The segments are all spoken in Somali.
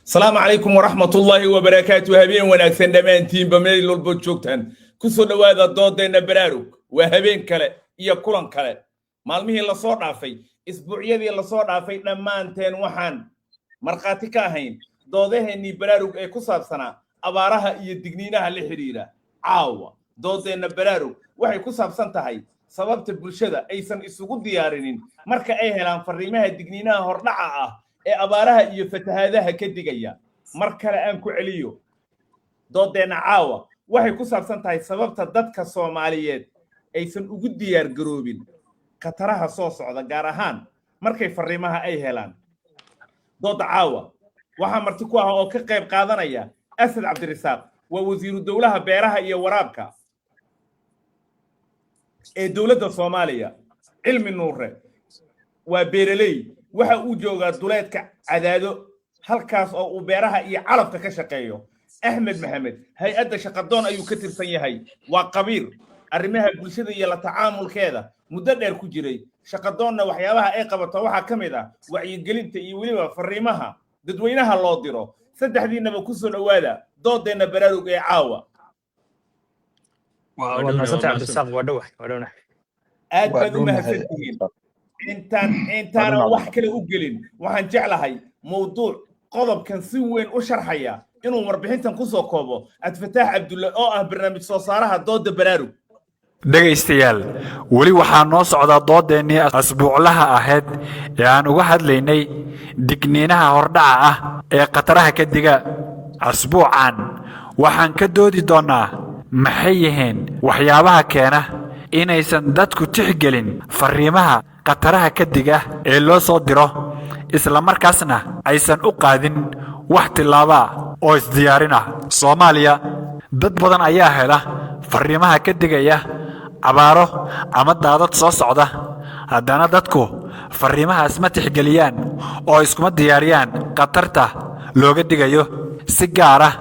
السلام عليكم ورحمة الله وبركاته. هبين وناكسن دمانتين بميل البوتشوكتان كسو دوادا دودينا براروك وهبين كلا إيا كولان كلا مالميه اللي صور عفي اسبوعيدي اللي صور عفي دمانتين وحان مرقاتي كاهين دوده اني براروك اي كساب سنة أبارها إيا دقنينها اللي حريرة عاوة دودينا براروك وحي كساب سنتهاي sababta bulshada aysan isugu diyaarin marka ay helaan fariimaha digniinaha hordhaca ah ee abaaraha iyo fatahaadaha ka digaya mar kale aan ku celiyo doodeena caawa waxay ku saabsan tahay sababta dadka Soomaaliyeed aysan ugu diyaar garoobin qataraha soo socda gaar ahaan markay fariimaha ay helaan dooda caawa waxa marti ku ah oo ka qayb qaadanaya Asad Cabdirasaaq waa wasiiru dawlaha beeraha iyo waraabka دولة الصومالية علم النور وبيرلي waxa uu joogaa duleedka cadaado halkaas oo uu beeraha iyo calafka ka shaqeeyo Ahmed Maxamed hay'adda shaqadoon ayuu ka tirsan yahay waa qabiir arrimaha bulshada iyo la tacaamulkeeda muddo dheer ku jiray shaqadoonna waxyaabaha ay qabato waxa kamid ah wacyigelinta iyo waliba fariimaha dadweynaha loo diro saddexdiinaba ku soo dhawaada doodeena baraarug ee caawa والله سنتي عبد الساق ودونا aad u mahadsantihiin intaan wax kale u gelin waxaan jeclahay mowduuc qodobkan si weyn u sharxaya inuu warbixintan ku soo koobo Abdulfataax Cabdulle oo ah barnaamij soo saaraha dooda baraarug dhageystayaal wali waxaa noo socda doodeenii asbuuclaha ahayd ee aan uga hadlaynay digniinaha hordhaca ah ee qataraha ka diga asbuucan waxaan ka doodi doonaa maxay yihiin waxyaabaha keena inaysan dadku tixgelin fariimaha qataraha ka diga ee loo soo diro isla markaasna aysan u qaadin wax tilaaba oo isdiyaarina Soomaaliya dad badan ayaa hela fariimaha ka digaya abaaro ama daadad soo socda haddana dadku fariimahaas ma tixgeliyaan oo iskuma diyaariyaan qatarta looga digayo si gaar ah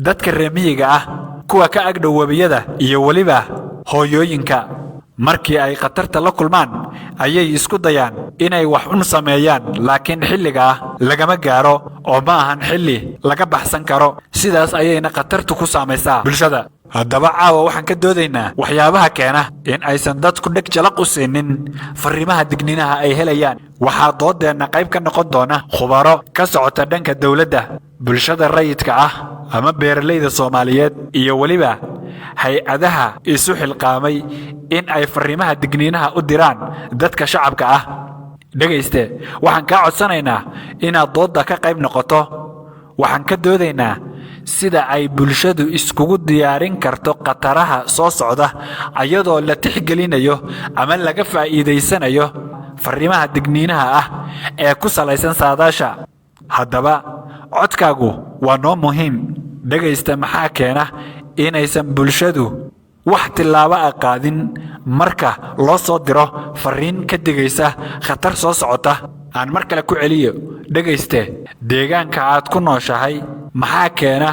dadka reemiyiga ah kuwa ka agdhow wabiyada iyo waliba hooyooyinka markii ay qatarta la kulmaan ayay isku dayaan inay wax un sameeyaan laakiin xilliga lagama gaaro oo ma ahan xilli laga baxsan karo sidaas ayayna qatartu ku saamaysaa bulshada haddaba caawa waxaan ka doodaynaa waxyaabaha keena in aysan dadku dheg jalaq u siinin fariimaha digniinaha ay helayaan waxaa doodeena qayb ka noqon doona khubaro ka socota dhanka dawladda bulshada rayidka ah ama beeralayda Soomaaliyeed iyo waliba hay'adaha isu xilqaamay in ay fariimaha digniinaha u diraan dadka shacabka ah dhageyste waxaan ka codsanaynaa inaad dooda ka qayb noqoto waxaan ka doodaynaa sida ay bulshadu iskugu diyaarin karto qataraha soo socda ayadoo la tixgelinayo ama laga faa'iideysanayo fariimaha digniinaha ah ee ku salaysan saadaasha haddaba codkaagu waa noo muhiim dhageysta maxaa keena inaysan bulshadu wax tilaaba qaadin marka loo soo diro fariin ka digaysa khatar soo socota aan mar kale ku celiyo dhageyste deegaanka aad ku nooshahay maxaa keena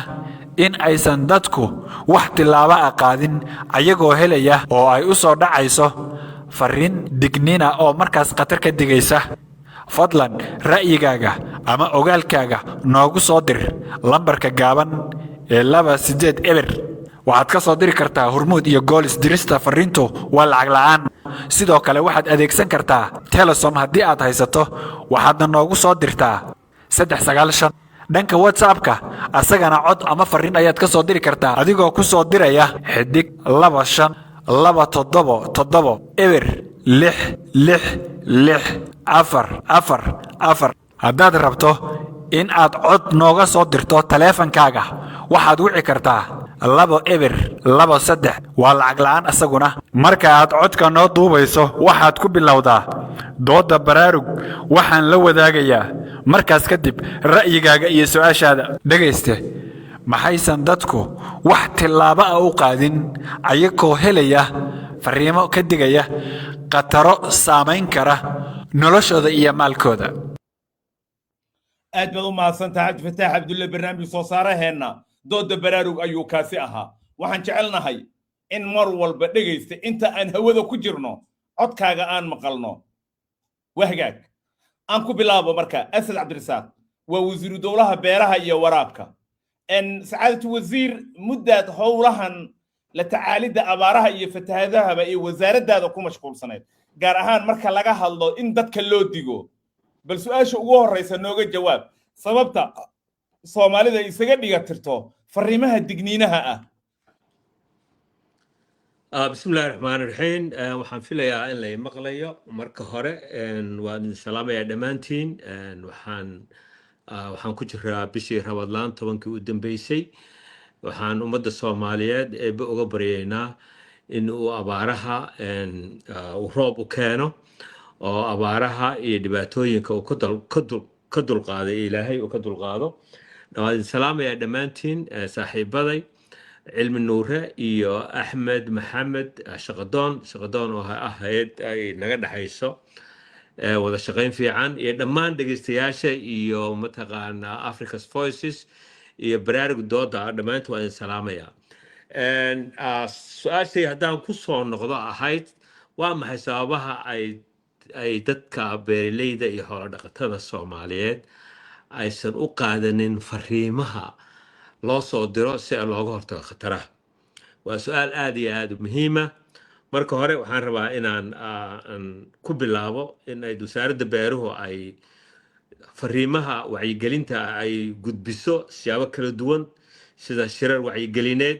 in aysan dadku wax tilaaba qaadin ayagoo helaya oo ay u soo dhacayso fariin digniina oo markaas khatar ka digaysa fadlan ra'yigaaga ama ogaalkaaga noogu soo dir lambarka gaaban ee 28 eber waxaad ka soo diri kartaa Hormuud iyo Goolis dirista fariintu waa lacag la'aan sidoo kale waxaad adeegsan kartaa Telesom haddii aad haysato waxaadna noogu soo dirtaa 395 dhanka WhatsApp-ka asagana cod ama fariin ayaad ka soo diri kartaa adigoo ku soo diraya xidig 2527 eber 66644 haddaad rabto in aad cod nooga soo dirto taleefankaaga waxaad wici kartaa 2 eber 23 waa lacag la'aan asaguna marka aad codka noo duubayso waxaad ku bilowdaa dooda baraarug waxaan la wadaagayaa markaas kadib ra'yigaaga iyo su'aashaada dhageyste maxaysan dadku wax tilaaba u qaadin ayagoo helaya fariimo ka digaya qataro saameyn kara noloshooda iyo maalkooda aad baad u mahadsantahay Abdulfataax Cabdulle barnaamij soo saaraheena dooda baraarug ayuu kaasi ahaa waxaan jecelnahay in mar walba dhageysta inta aan hawada ku jirno codkaaga aan maqalno wahgaag aan ku bilaabo marka Asad Cabdirasaaq ووزير دولها بيرها يا ورابك ان سعاده وزير مده هولهن لتعاليد ابارها iyo fatahaadaha ay wasaaradda ku mashquulsaneed gaar ahaan marka laga hadlo in dadka loo digo bal su'aasha ugu horeysa nooga jawaab sababta Soomaalida isaga dhigatirto fariimaha digniinaha بسم الله الرحمن الرحيم waxaan filayaa in la maqlayo marka hore waan salaamaya dhamaantiin waxaan ku jiraa bishii Ramadaan 10kii u dambeysay waxaan ummadda Soomaaliyeed ee uga baryeynaa in uu abaaraha uu roob u keeno oo abaaraha iyo dhibaatooyinka uu ka dulqaaday Ilaahay uu ka dulqaado waan salaamaya dhamaantiin saaxiibaday علم النورة إيو أحمد محمد شقدون وهايد أي نقد حيسو وذا شقين في عن يدمان دقيستياشة إيو متقان أفريكا's Voices إيو برارك دودا دمان توان سلامة يا سؤال سي هدان كسون نقضاء هايد وما حسابها أي دادكا بيريليدا إيو حولا دقتنا الصوماليات أي سن أقادنين فريمها loo soo diro si looga hortago khataraha waa su'aal aad iyo aad muhiima marka hore waxaan rabaa inaan ku bilaabo in ay wasaaradda beeruhu ay fariimaha wacyigelinta ay gudbiso siyaabo kala duwan sida shirar wacyigelineed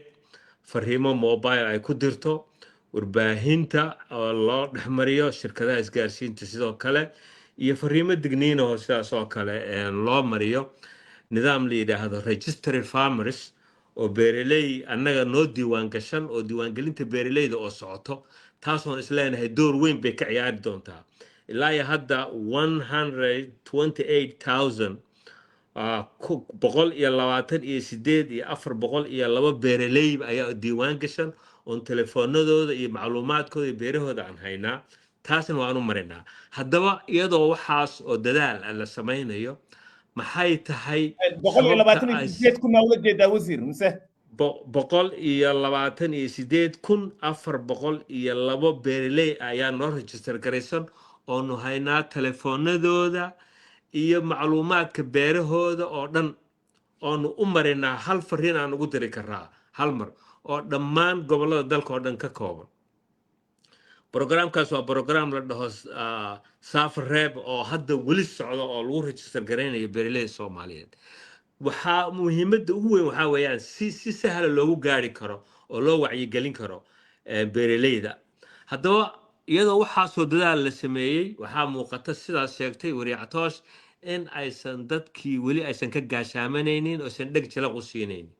fariimo mobile ay ku dirto warbaahinta oo loo dhexmariyo shirkadaha isgaarsiinta sidoo kale iyo fariimo digniin oo sidaas oo kale loo mariyo nidaam la yiraahdo registered farmers oo beeraley annaga noo diiwaan gashan oo diiwaan gelinta beeraleyda oo socoto taasoo isleenahay door weyn bay ka ciyaari doontaa ilaa hadda 128,000 boqol iyo 28 iyo 402 beeraley ayaa diiwaan gashan oo telefoonadooda iyo macluumaadkooda beerahooda aan haynaa taasna waanu marinaa haddaba iyadoo waxaas oo dadaal la samaynayo maxay tahay boqol iyo 28 kun wala jeedaa wasiir mise boqol iyo 28 kun 402 beeraley ayaa noo register garaysan oo nu haynaa telefoonadooda iyo macluumaadka beerahooda oo dhan oo nu u marinaa hal fariin aan ugu diri karaa hal mar oo dhammaan gobolada dalka oo dhan ka kooban programkaas waa program la dhaho Safarreeb oo hadda weli socdo oo lagu register gareynayo beeraleyda Soomaaliyeed waxa muhiimadda ugu weyn waxa weeyaan si sahal loogu gaari karo oo loo wacyigelin karo beeraleyda haddaba iyadoo waxa soo dadaal la sameeyay waxa muuqata sidaas sheegtay wariicatoosh in aysan dadkii weli aysan ka gaashaamanaynin oo aysan dhag jilaq u siinaynin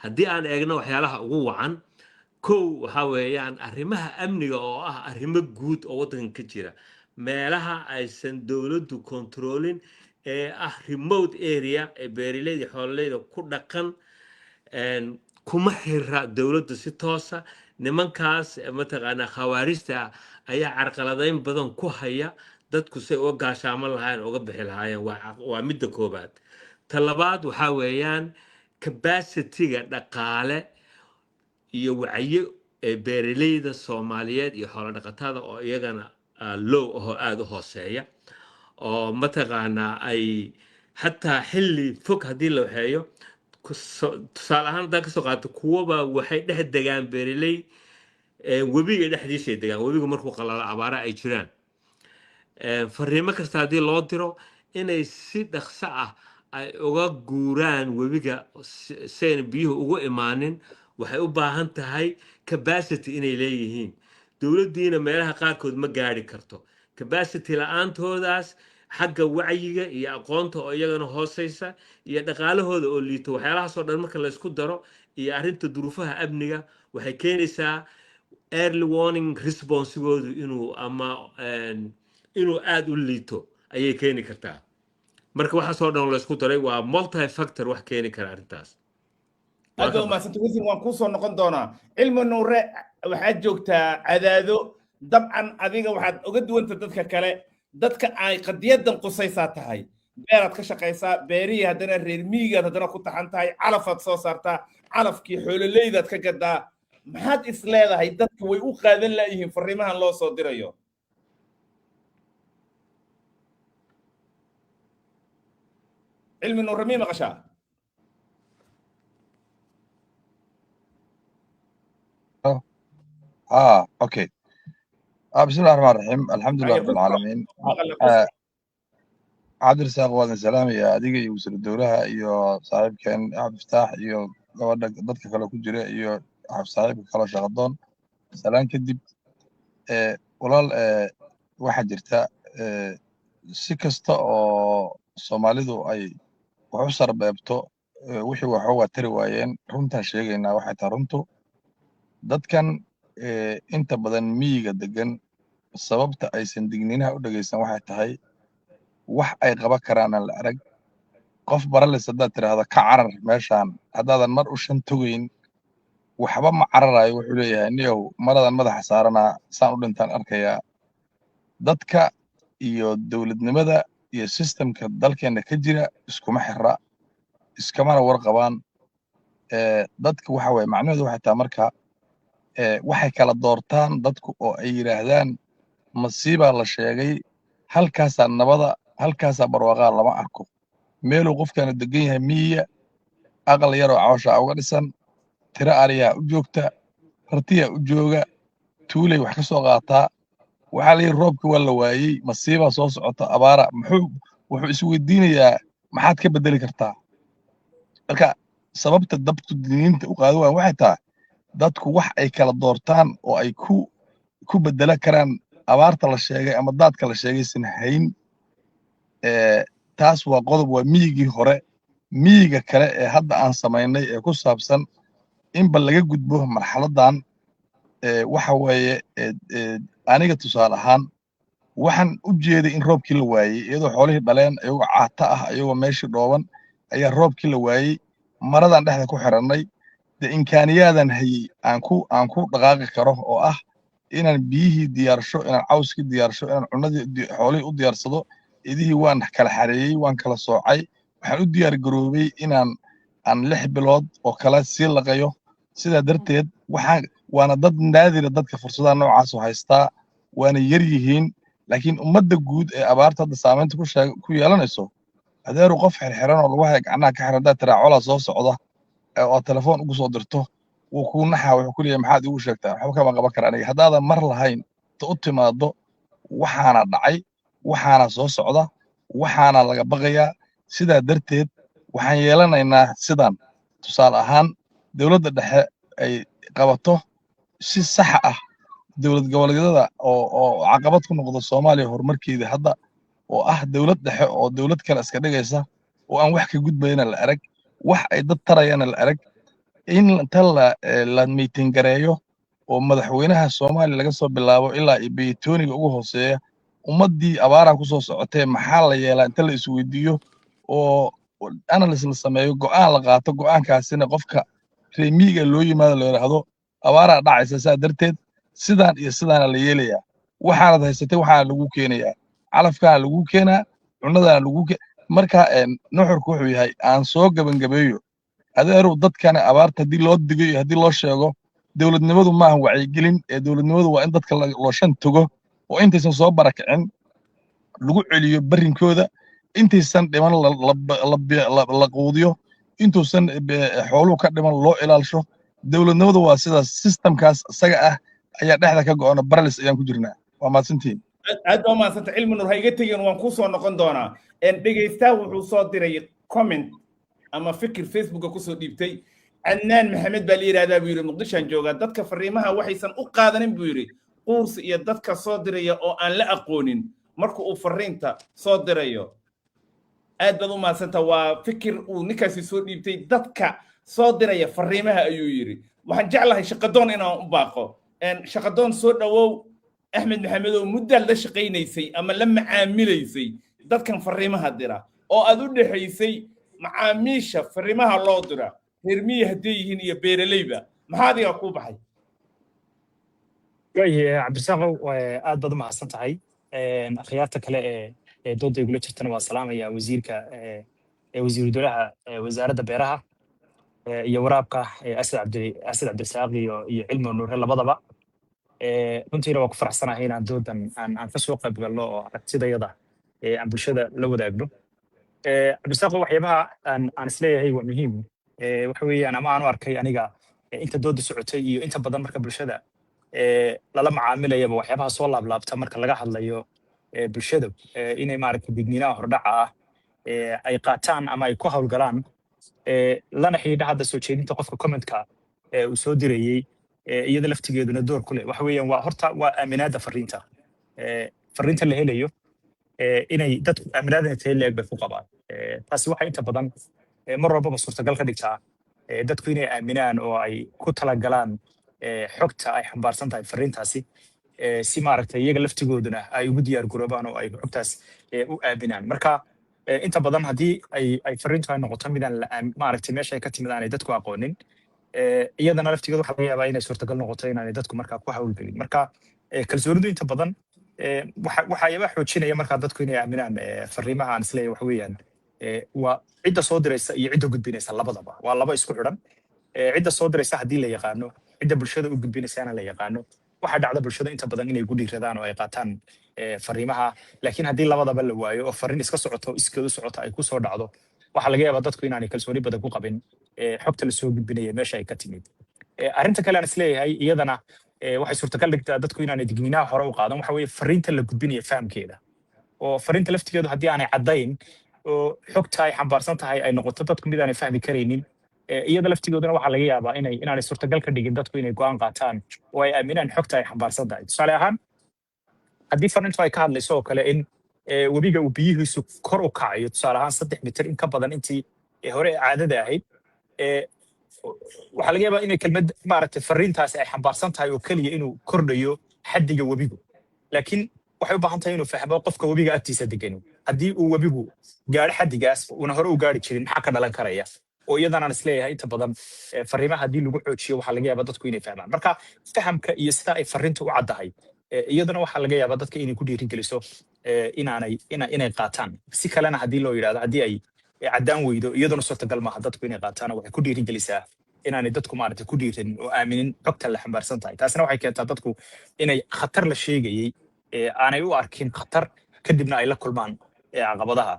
haddii aan eegno waxyaalaha ugu wacan kow waxa weeyaan arrimaha amniga oo ah arrimo guud oo waddanka ka jira meelaha aysan dawladdu controlling ee ah remote area ee beeraleyda xoololeyda ku dhaqan kuma xira dawladdu si toosa nimankaas mataqaana khawaarista ayaa carqaladeyn badan ku haya dadku say uga gaashaaman lahaayeen uga bixi lahaayeen waa midda koobaad ta labaad waxa weeyaan capacity-ga dhaqaale iyo wacyi beeraleyda Soomaaliyeed iyo xoolo dhaqatada oo iyagana low oo aad u hooseeya oo mataqaana ay hatta xilli fog hadii la waxeeyo tusaale ahaan hadda ka soo qaato kuwaba waxay dhex degaan beeraley webiga dhexdiisa degaan webiga markuu qalalo abaara ay jiraan fariimo kasta hadii loo diro inay si dhaqso ah ay uga guuraan webiga seen biyuhu ugu imaanin waxay u baahan tahay capacity inay leeyihiin dawladdiina meelaha qaarkood ma gaari karto capacity la'aantoodaas xagga wacyiga iyo aqoonta oo iyagana hooseysa iyo dhaqaalahooda oo liito waxyaalahaas oo dhan marka la isku daro iyo arrinta duruufaha amniga waxay keenaysaa early warning response-goodu inuu aad u liito ayay keeni kartaa marka waxaas oo dhan la isku daray waa multi factor wax keeni kara arrintaas هذا ما ستوزن وانكوسو نقول دونا علم النور waxaad joogtaa cadaado dabcan adiga waxaad uga duwan dadka kale dadka ay qadiyadan qusaysaa tahay beeraad ka shaqaysaa beerihi hadana reer miyiga hadana ku taxan tahay calafad soo saartaa calafkii xoololeydaad ka gadaa maxaad is leedahay dadku way u qaadan laayihiin fariimahan loo soo dirayo علم نور رمي مقشا اوكي. بسم الله الرحمن الرحيم، الحمد لله رب العالمين. عبد الرزاق وادن سلام يا adiga iyo wasiir dowlaha iyo saaxiibkeen Axmed Fattaax iyo gabadha dadka kale ku jira iyo saaxiibka kale shaqadoon salaan kadib walaal waxa jirta si kasta oo Soomaalidu ay wax u sarbeebto wixii waa tari waayeen runta sheegaynaa waxay tahay runtu dadkan inta badan miyiga degan sababta aysan digniinaha u dhageysan waxay tahay wax ay qaban karaan la arag qof baralis haddaad tiraahdo ka carar meeshaan haddaadan mar u shan togayn waxba ma cararayo wuxuu leeyahay niyow maradan madaxa saaranaa saan u dhintaan arkayaa dadka iyo dowladnimada iyo systemka dalkeena ka jira iskuma xirra iskamana warqabaan dadka waxa weeye macnaheedu waxay tahay marka waxay kala doortaan dadku oo ay yidhaahdaan masiibaa la sheegay halkaasaa nabada halkaasaa barwaaqaa lama arko meeluu qofkana degan yahay miyiga aqal yaroo cawshaa uga dhisan tiro ariyaa u joogta ratiyaa u jooga tuulay wax ka soo qaataa waxaa la yidhi roobkii waa la waayey masiibaa soo socota abaara wuxuu isweydiinayaa maxaad ka beddeli kartaa marka sababta dabku diniinta u qaado waan waxay tahay dadku wax ay kala doortaan oo ay ku beddela karaan abaarta la sheegay ama daadka la sheegaysan hayn taas waa qodob waa miyigii hore miyiga kale ee hadda aan samaynay ee ku saabsan inba laga gudbo marxaladan waxa weeye aniga tusaale ahaan waxaan u jeeday in roobkii la waayey iyadoo xoolihii dhaleen iyagoo caata ah iyagoo meeshii dhooban ayaa roobkii la waayey maradan dhexda ku xirannay de imkaaniyaadan hayey aan ku dhaqaaqi karo oo ah inaan biyihii diyaarsho inaan cawskii diyaarsho inaan cunadii xoolihii u diyaarsado idihii waan kala xareeyey waan kala soocay waxaan u diyaar garoobay aan 6 bilood oo kale sii laqayo sidaa darteed waana dad naadira dadka fursadaha noocaas oo haystaa waana yar yihiin laakiin ummadda guud ee abaarta hadda saamaynta ku yeelanayso adeeru qof xirxiran oo lagu haya gacnaha ka xiran haddaad tiraa colaa soo socda oo telefoon ugu soo dirto wuu kuu naxaa wuxuu ku leeyahay maxaad iigu sheegtaa waxba kama qaban kara aniga haddaadan mar lahayn ta u timaado waxaana dhacay waxaana soo socda waxaana laga baqayaa sidaa darteed waxaan yeelanaynaa sidan tusaale ahaan dowladda dhexe ay qabato si sax ah dowlad goboleedyada oo caqabad ku noqda Soomaaliya horumarkeeda hadda oo ah dowlad dhexe oo dowlad kale iska dhigaysa oo aan wax ka gudbayna la arag wax ay dad tarayana la arag in inta la meeting gareeyo oo madaxweynaha Soomaaliya laga soo bilaabo ilaa Beetoniga ugu hooseeya ummadii abaaraha ku soo socotay maxaa la yeelaa inta la isweydiiyo oo analysis la sameeyo go'aan la qaato go'aankaasina qofka reemiga loo yimaado la yiraahdo abaaraha dhacaysa saa darteed sidaan iyo sidaan la yeelayaa waxaanad haysatay waxaa lagu keenayaa calafkaa lagu keenaa cunadana lagu marka nuxurku wuxuu yahay aan soo gabangabeeyo adeeru dadkana abaarta haddii loo digo iyo haddii loo sheego dowladnimadu maaha wacyigelin ee dowladnimadu waa in dadka loo shan tago oo intaysan soo barakicin lagu celiyo barinkooda intaysan dhiman la quudiyo intuusan xooluhu ka dhiman loo ilaalisho dowladnimadu waa sidaas systemkaas isaga ah ayaa dhexda ka go'ona baralis ayaan ku jirnaa waa mahadsantihiin aad baa mahadsanta cilmi nur ha iga tegin waan kuu soo noqon doonaa dhegaystaha wuxuu soo diray comment ama fikir facebooka kusoo dhiibtay cadnaan maxamed baa la yidhahdaa buu yidhi muqdishaan joogaa dadka fariimaha waxaysan u qaadanin buu yidhi quursi iyo dadka soo diraya oo aan la aqoonin marka uu fariinta soo dirayo aad baad u mahadsanta waa fikir uu ninkaasi soo dhiibtay dadka soo diraya fariimaha ayuu yidhi waxaan jeclahay shaqadoon inaan u baaqo shaqadoon soo dhawow axmed maxamed oo muddaad la shaqaynaysay ama la macaamilaysay dadkan fariimaha dira oo aad u dhexaysay macaamiisha fariimaha loo dira hermiye hadday yihiin iyo beeraleyba maxaa adiga kuu baxay cabdirasaaqow aad baad u mahadsan tahay akhyaarta kale ee dooda igula jirtana waa salaamaya wasiirka wasiiru dowlaha wasaaradda beeraha iyo waraabka asad cabdirasaaq iyo cilmi nuure labadaba runtiina waa ku faraxsanahay inaan doodan aan ka soo qayb galno oo aragtidayada aan bulshada la wadaagno cabdisaaqo waxyaabaha aan isleeyahay waa muhiim waxa weeyaan ama aan u arkay aniga inta dooda socotay iyo inta badan marka bulshada lala macaamilayaba waxyaabaha soo laablaabta marka laga hadlayo bulshada inay maaragtay digniinaha hordhaca ah ay qaataan ama ay ku hawlgalaan lana xidhiidha hadda soo jeedinta qofka commentka uu soo dirayey iyada laftigeeduna door ku leh waxa weeyaan waa horta waa aaminaada fariinta la helayo inay dadku aaminaadana tahay leeg bay ku qabaan taasi waxay inta badan mar walbaba suurtagal ka dhigtaa dadku inay aaminaan oo ay ku talagalaan xogta ay xambaarsan tahay fariintaasi si maaragtay iyaga laftigooduna ay ugu diyaar garoobaan oo ay xogtaas u aaminaan marka inta badan haddii ay fariintu ay noqoto midaan maaragtay meesha ay ka timid aanay dadku aqoonin iyadana laftigeedu waxaa laga yaabaa inay suurtagal noqoto inaanay dadku markaa ku hawlgelin marka kalsoonidu inta badan waxaayaba xoojinaya markaa dadku inay aaminaan fariimaha aan isleeyahay waxa weeyaan waa cidda soo diraysa iyo cidda gudbinaysa labadaba waa laba isku xidhan cidda soo diraysa haddii la yaqaano cidda bulshada u gudbinaysaana la yaqaano waxaa dhacda bulshada inta badan inay ku dhiiradaan oo ay qaataan fariimaha laakiin haddii labadaba la waayo oo fariin iska socoto iskeedu socota ay ku soo dhacdo waxaa laga yaabaa dadku inaanay kalsooni badan ku qabin xogta la soo gudbinaya meesha ay ka timid arrinta kale aan isleeyahay iyadana waxay suurtagal dhigtaa dadku inaanay digniinaha hore u qaadan waxa weeye fariinta la gudbinaya fahamkeeda oo fariinta laftigeedu haddii aanay caddayn oo xogta ay xambaarsan tahay ay noqoto dadku mid aanay fahmi karaynin iyada laftigooduna waxaa laga yaabaa inaanay suurtagal ka dhigin dadku inay go'aan qaataan oo ay aaminaan xogta ay xambaarsan tahay tusaale ahaan haddii fariintu ay ka hadlayso oo kale in webiga uu biyihiisu kor u kacayo tusaale ahaan 3 mitir in ka badan intii hore caadada ahayd waxaa laga yaabaa inay kelmad maaragtay fariintaasi ay xambaarsan tahay oo keliya inuu kordhayo xaddiga webigu laakiin waxay u baahan tahay inuu fahmo qofka webiga agtiisa degan haddii uu webigu gaadho xaddigaas una hore u gaari jirin maxaa ka dhalan karaya oo iyadana aan isleeyahay inta badan fariimaha haddii lagu xoojiyo waxaa laga yaabaa dadku inay fahmaan marka fahamka iyo sida ay fariinta u caddahay iyadana waxaa laga yaabaa dadka inay ku dhiirigeliso inay qaataan si kalena haddii loo yidhahdo haddii ay caddaan weydo iyaduna suurtagal maaha dadku inay qaataan waxay ku dhiirigelisaa inaanay dadku maaragtay ku dhiirin oo aaminin xogta la xambaarsan tahay taasina waxay keentaa dadku inay khatar la sheegayey aanay u arkin khatar kadibna ay la kulmaan caqabadaha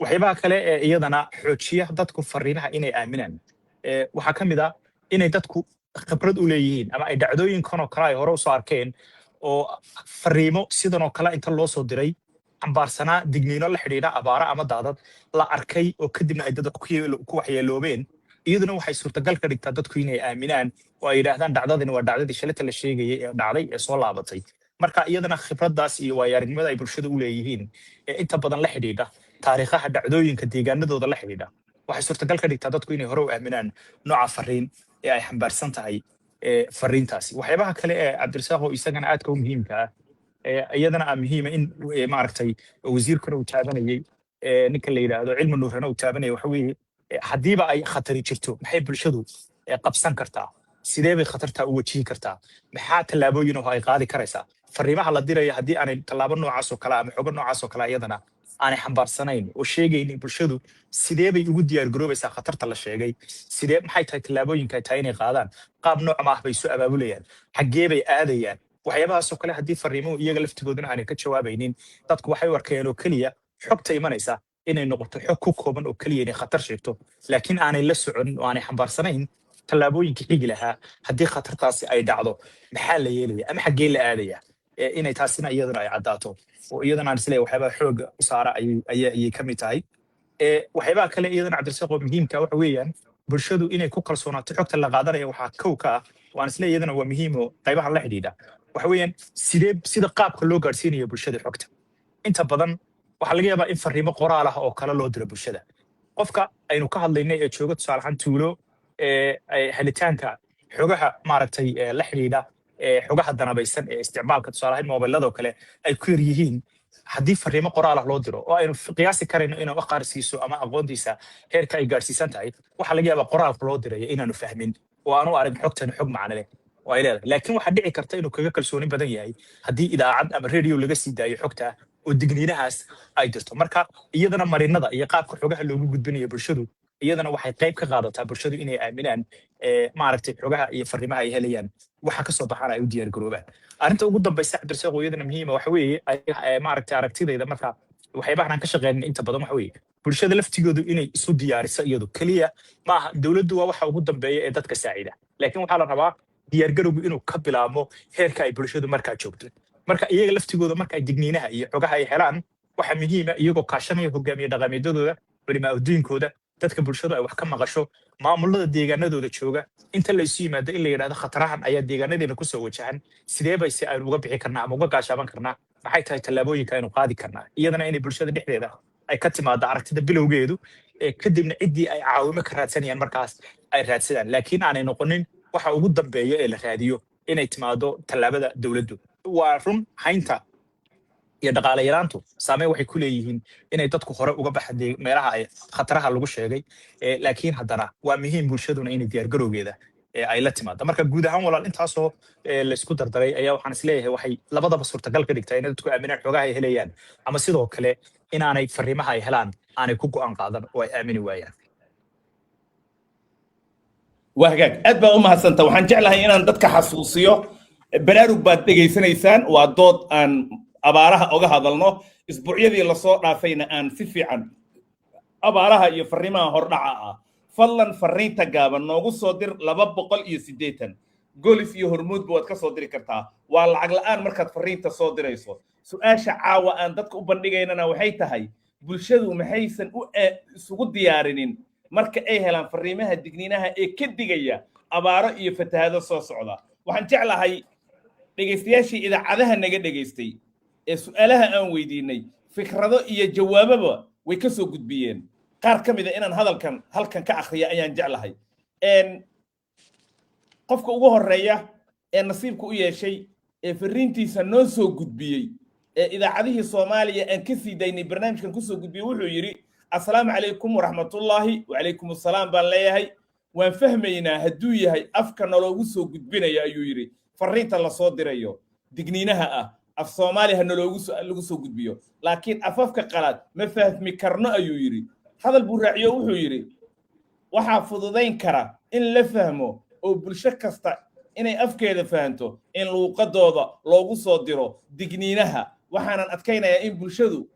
waxyaabaha kale ee iyadana xoojiya dadku fariimaha inay aaminaan waxaa ka mid ah inay dadku khibrad u leeyihiin ama ay dhacdooyinkan oo kale ay hore usoo arkeen oo fariimo sidan oo kale inta loo soo diray xambaarsanaa digniino la xidhiidha abaara ama daadad la arkay oo kadibna ay dadku ku waxyeeloobeen iyaduna waxay suurtagal ka dhigtaa dadku inay aaminaan oo ay yidhaahdaan dhacdadani waa dhacdadii shalata la sheegayay ee dhacday ee soo laabatay marka iyadana khibraddaas iyo waayo-aragnimada ay bulshada u leeyihiin ee inta badan la xidhiidha taariikhaha dhacdooyinka deegaanadooda la xidhiidha waxay suurtagal ka dhigtaa dadku inay hore u aaminaan nooca fariin ee ay xambaarsan tahay fariintaasi waxyaabaha kale ee cabdirasaaqo isagana aadka u muhiimka ah iyadana aa muhiima in maaragtay wasiirkuna uu taabanayey ninka la yidhaahdo cilmi nuurana uu taabanaya waxa weeye haddiiba ay khatari jirto maxay bulshadu qabsan kartaa sidee bay khatartaa u wajihi kartaa maxaa tallaabooyin oo ay qaadi karaysaa fariimaha la diraya haddii aanay tallaabo noocaas oo kale ama xogo noocaas oo kale iyadana aanay xambaarsanayn oo sheegaynin bulshadu sidee bay ugu diyaar garoobaysaa khatarta la sheegay sidee maxay tahay tallaabooyinka ay tahay inay qaadaan qaab nooc ma ah bay isu abaabulayaan xaggee bay aadayaan waxyaabahaasoo kale haddii fariimuhu iyaga laftigooduna aanay ka jawaabaynin dadku waxay u arkayaan oo keliya xogta imanaysa inay noqoto xog ku kooban oo keliya inay khatar sheegto laakiin aanay la socon oo aanay xambaarsanayn tallaabooyinka xigi lahaa haddii khatartaasi ay dhacdo maxaa la yeelaya ama xaggee la aadaya inay taasina iyadana ay caddaato oo iyadana aan isleeyahay waxyaabaha xooga u saara ayay ka mid tahay waxyaabaha kale iyadana cabdirasaaqoo muhiimka waxa weeyaan bulshadu inay ku kalsoonaato xogta la qaadanaya waxaa kow ka ah waan isleeyahay iyadana waa muhiim oo qaybahan la xidhiidha waxa weeyaan sida qaabka loo gaadhsiinayo bulshada xogta inta badan waxaa laga yaabaa in fariimo qoraal ah oo kale loo diro bulshada qofka aynu ka hadlaynay ee jooga tusaale ahaan tuulo helitaanka xogaha maaragtay la xidhiidha xogaha danabaysan ee isticmaalka tusaale ahaan moobilada oo kale ay ku yar yihiin haddii fariimo qoraal ah loo diro oo aynu qiyaasi karayno inuu aqaarsiiso ama aqoontiisa heerka ay gaadhsiisan tahay waxaa laga yaabaa qoraalka loo diraya inaanu fahmin oo aanu arag xogtan xog macno leh oo ay leedahay laakiin waxaa dhici karta inuu kaga kalsooni badan yahay haddii idaacad ama radio laga sii daayo xogta oo digniinahaas ay dirto marka iyadana marinada iyo qaabka xogaha loogu gudbinayo bulshadu iyadana waxay qayb ka qaadataa bulshadu inay aaminaan maaragtay xogaha iyo fariimaha ay helayaan waxa ka soo baxaan ay u diyaar garoobaan arrinta ugu dambaysa cabdirasaaqo iyadana muhiima waxa weeye maaragtay aragtidayda marka waxyaabahan aan ka shaqeynay inta badan waxa weeye bulshada laftigoodu inay isu diyaariso iyadu keliya maaha dowladdu waa waxa ugu dambeeya ee dadka saacida laakiin waxaa la rabaa diyaargarowgu inuu ka bilaabo heerka ay bulshadu markaa joogto marka iyaga laftigooda marka ay digniinaha iyo xogaha ay helaan waxa muhiima iyagoo kaashanaya hogaamiye dhaqameedyadooda culimaa udiinkooda dadka bulshadu ay wax ka maqasho maamulada deegaanadooda jooga inta la isu yimaado in la yidhahdo khatarahan ayaa deegaanadeena kusoo wajahan sidee bay si aynu uga bixi karnaa ama uga gaashaaban karnaa maxay tahay tallaabooyinka aynu qaadi karnaa iyadana inay bulshada dhexdeeda ay ka timaado aragtida bilowgeedu kadibna ciddii ay caawimo ka raadsanayaan markaas ay raadsadaan laakiin aanay noqonin waxa ugu dambeeya ee la raadiyo inay timaado tallaabada dowladdu waa run haynta iyo dhaqaale yaraantu saameyn waxay ku leeyihiin inay dadku hore uga baxday meelaha ay khataraha lagu sheegay laakiin haddana waa muhiim bulshaduna inay diyaargarowgeeda ay la timaado marka guud ahaan walaal intaasoo la isku dardaray ayaa waxaan isleeyahay waxay labadaba suurtagal ka dhigtaa inay dadku aaminaan xogaha ay helayaan ama sidoo kale inaanay fariimaha ay helaan aanay ku go'aan qaadan oo ay aamini waayaan waa hagaag aad baa u mahadsanta waxaan jeclahay inaan dadka xasuusiyo baraarug baad dhegaysanaysaan waa dood aan abaaraha oga hadalno isbuucyadii lasoo dhaafayna aan si fiican abaaraha iyo fariimaha hordhaca ah fadlan fariinta gaaban noogu soo dir 280 golis iyo hormuudba waad ka soo diri kartaa waa lacag la'aan markaad fariinta soo dirayso su'aasha caawa aan dadka u bandhigaynana waxay tahay bulshadu maxaysan isugu diyaarinin marka ay helaan fariimaha digniinaha ee ka digaya abaaro iyo fatahaado soo socda waxaan jeclahay dhegaystayaashii idaacadaha naga dhegaystay ee su'aalaha aan weydiinay fikrado iyo jawaababa way ka soo gudbiyeen qaar ka mid ah inaan halkan ka akhriya ayaan jeclahay qofka ugu horeeya ee nasiibka u yeeshay ee fariintiisa noo soo gudbiyey ee idaacadihii Soomaaliya aan ka sii daynay barnaamijkan ku soo gudbiyey wuxuu yiri assalaamu calaykum waraxmatullaahi wacalaykum assalaam baan leeyahay waan fahmaynaa hadduu yahay afka naloogu soo gudbinaya ayuu yiri fariinta la soo dirayo digniinaha ah af Soomaaliya lagu soo gudbiyo laakiin afafka qalaad ma fahmi karno ayuu yiri hadal buu raaciyo wuxuu yiri waxa fududayn kara in la fahmo oo bulsho kasta inay afkeeda fahanto in luuqadooda loogu soo diro digniinaha waxaanan adkaynayaa in bulshadu